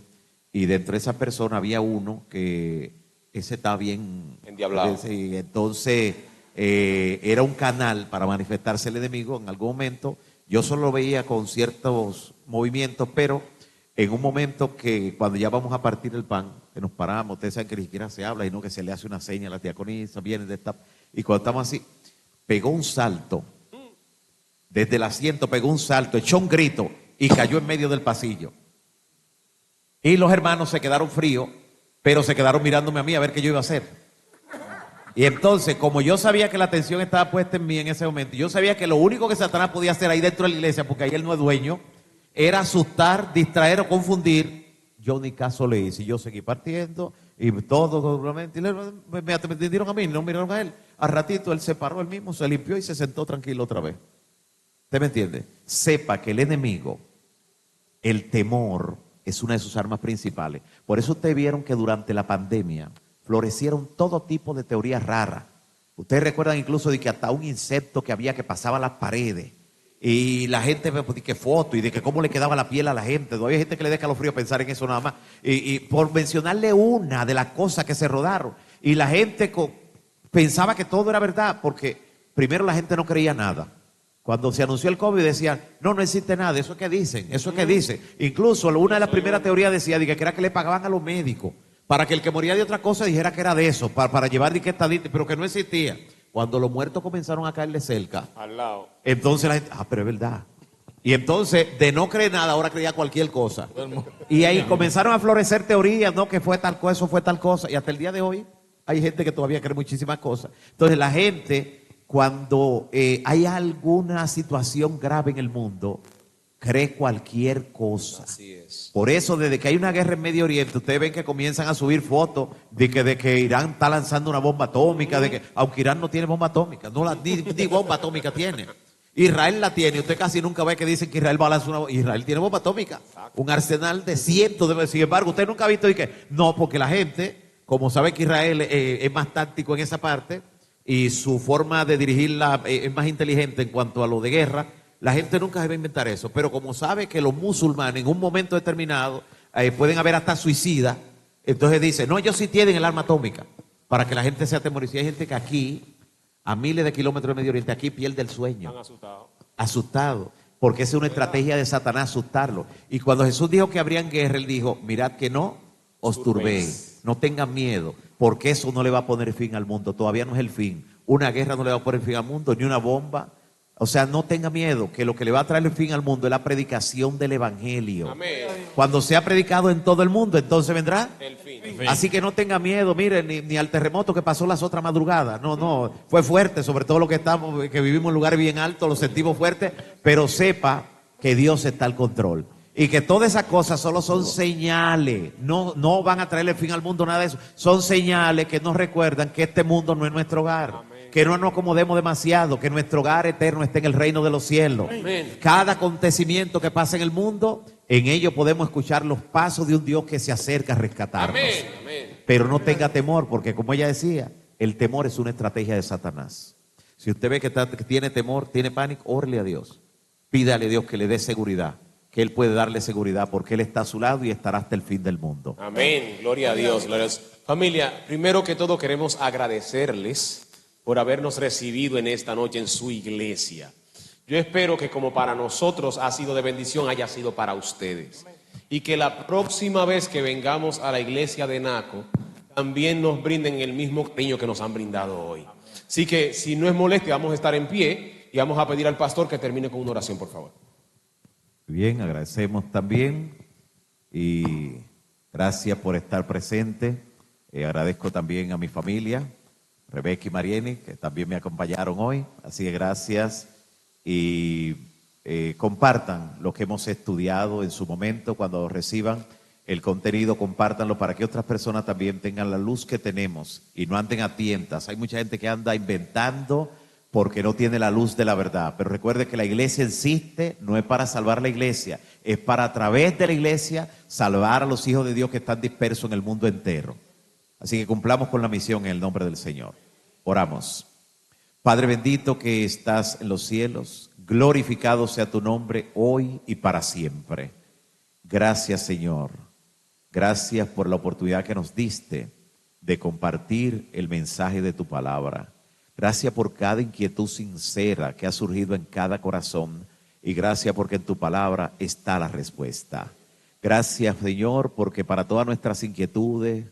y dentro de esa persona había uno que ese estaba bien endiablado. Y entonces era un canal para manifestarse el enemigo en algún momento. Yo solo lo veía con ciertos movimientos, pero en un momento que cuando ya vamos a partir el pan, que nos paramos, ustedes saben que ni siquiera se habla, y no que se le hace una seña a la diaconisa, viene de esta, y cuando estamos así, pegó un salto, desde el asiento pegó un salto, echó un grito y cayó en medio del pasillo. Y los hermanos se quedaron fríos, pero se quedaron mirándome a mí a ver qué yo iba a hacer. Y entonces, como yo sabía que la atención estaba puesta en mí en ese momento, yo sabía que lo único que Satanás podía hacer ahí dentro de la iglesia, porque ahí él no es dueño, era asustar, distraer o confundir. Yo ni caso le hice, yo seguí partiendo y todo, me atendieron a mí, no miraron a él. Al ratito él se paró él mismo, se limpió y se sentó tranquilo otra vez. ¿Usted me entiende? Sepa que el enemigo, el temor, es una de sus armas principales. Por eso ustedes vieron que durante la pandemia florecieron todo tipo de teorías raras. Ustedes recuerdan incluso de que hasta un insecto que había que pasaba las paredes. Y la gente ve que fotos y de que cómo le quedaba la piel a la gente. Todavía hay gente que le da escalofrío pensar en eso nada más. Y por mencionarle una de las cosas que se rodaron. Y la gente pensaba que todo era verdad, porque primero la gente no creía nada. Cuando se anunció el COVID decían, no existe nada, eso es que dicen, eso es que dicen. Incluso una de las primeras teorías decía que era que le pagaban a los médicos para que el que moría de otra cosa dijera que era de eso, para llevar estadística, pero que no existía. Cuando los muertos comenzaron a caerle cerca, al lado, entonces la gente, pero es verdad. Y entonces, de no creer nada, ahora creía cualquier cosa. Y ahí comenzaron a florecer teorías, no, que fue tal cosa, eso fue tal cosa. Y hasta el día de hoy hay gente que todavía cree muchísimas cosas. Entonces la gente, cuando hay alguna situación grave en el mundo, cree cualquier cosa. Así es. Por eso, desde que hay una guerra en Medio Oriente, ustedes ven que comienzan a subir fotos de que Irán está lanzando una bomba atómica, aunque Irán no tiene bomba atómica, ni bomba atómica tiene. Israel la tiene, usted casi nunca ve que dicen que Israel va a lanzar una bomba. Israel tiene bomba atómica, un arsenal de cientos de... Sin embargo, usted nunca ha visto y que no, porque la gente, como sabe que Israel es más táctico en esa parte y su forma de dirigirla es más inteligente en cuanto a lo de guerra, la gente nunca se va a inventar eso. Pero como sabe que los musulmanes en un momento determinado pueden haber hasta suicidas, entonces dice, no, ellos sí tienen el arma atómica, para que la gente se atemorice. Hay gente que aquí, a miles de kilómetros de Medio Oriente, aquí pierde el sueño. Están asustados. Asustado, porque esa es una estrategia de Satanás, asustarlo. Y cuando Jesús dijo que habrían guerra, él dijo, mirad que no os turbéis, no tengan miedo, porque eso no le va a poner fin al mundo. Todavía no es el fin. Una guerra no le va a poner fin al mundo, ni una bomba. O sea, no tenga miedo, que lo que le va a traer el fin al mundo es la predicación del Evangelio. Amén. Cuando sea predicado en todo el mundo, entonces vendrá El fin. Así que no tenga miedo, miren, ni al terremoto que pasó las otras madrugadas. No, fue fuerte, sobre todo lo que vivimos en lugares bien altos, lo sentimos fuerte, pero sepa que Dios está al control. Y que todas esas cosas solo son señales, no van a traerle fin al mundo, nada de eso. Son señales que nos recuerdan que este mundo no es nuestro hogar. Amén. Que no nos acomodemos demasiado, que nuestro hogar eterno esté en el reino de los cielos. Amén. Cada acontecimiento que pasa en el mundo, en ello podemos escuchar los pasos de un Dios que se acerca a rescatarnos. Amén. Amén. Pero no tenga temor, porque como ella decía, el temor es una estrategia de Satanás. Si usted ve que tiene temor, tiene pánico, órale a Dios. Pídale a Dios que le dé seguridad, que Él puede darle seguridad, porque Él está a su lado y estará hasta el fin del mundo. Amén. Gloria a Dios. Gloria a Dios. Familia, primero que todo queremos agradecerles por habernos recibido en esta noche en su iglesia. Yo espero que como para nosotros ha sido de bendición, haya sido para ustedes. y que la próxima vez que vengamos a la iglesia de Naco también nos brinden el mismo cariño que nos han brindado hoy. Así que si no es molestia, vamos a estar en pie y vamos a pedir al pastor que termine con una oración, por favor. Bien, agradecemos también y gracias por estar presente. Agradezco también a mi familia, Rebeca y Marieni, que también me acompañaron hoy. Así que gracias y compartan lo que hemos estudiado en su momento. Cuando reciban el contenido, compártanlo para que otras personas también tengan la luz que tenemos y no anden a tientas. Hay mucha gente que anda inventando porque no tiene la luz de la verdad. Pero recuerde que la iglesia existe, no es para salvar la iglesia, es para a través de la iglesia salvar a los hijos de Dios que están dispersos en el mundo entero. Así que cumplamos con la misión en el nombre del Señor. Oramos. Padre bendito que estás en los cielos, glorificado sea tu nombre hoy y para siempre. Gracias, Señor. Gracias por la oportunidad que nos diste de compartir el mensaje de tu palabra. Gracias por cada inquietud sincera que ha surgido en cada corazón y gracias porque en tu palabra está la respuesta. Gracias, Señor, porque para todas nuestras inquietudes,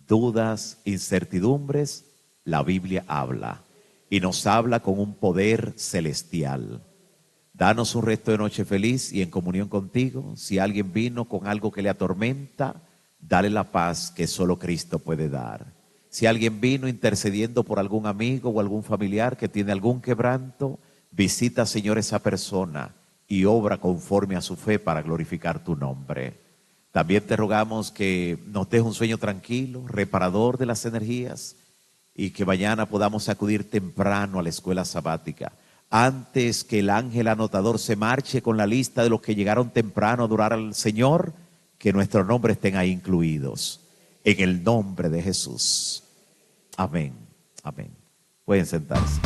dudas, incertidumbres, la Biblia habla y nos habla con un poder celestial. Danos un resto de noche feliz y en comunión contigo. Si alguien vino con algo que le atormenta, dale la paz que solo Cristo puede dar. Si alguien vino intercediendo por algún amigo o algún familiar que tiene algún quebranto, visita, Señor, esa persona y obra conforme a su fe para glorificar tu nombre. También te rogamos que nos dejes un sueño tranquilo, reparador de las energías y que mañana podamos acudir temprano a la escuela sabática. Antes que el ángel anotador se marche con la lista de los que llegaron temprano a adorar al Señor, que nuestros nombres estén ahí incluidos. En el nombre de Jesús. Amén. Amén. Pueden sentarse.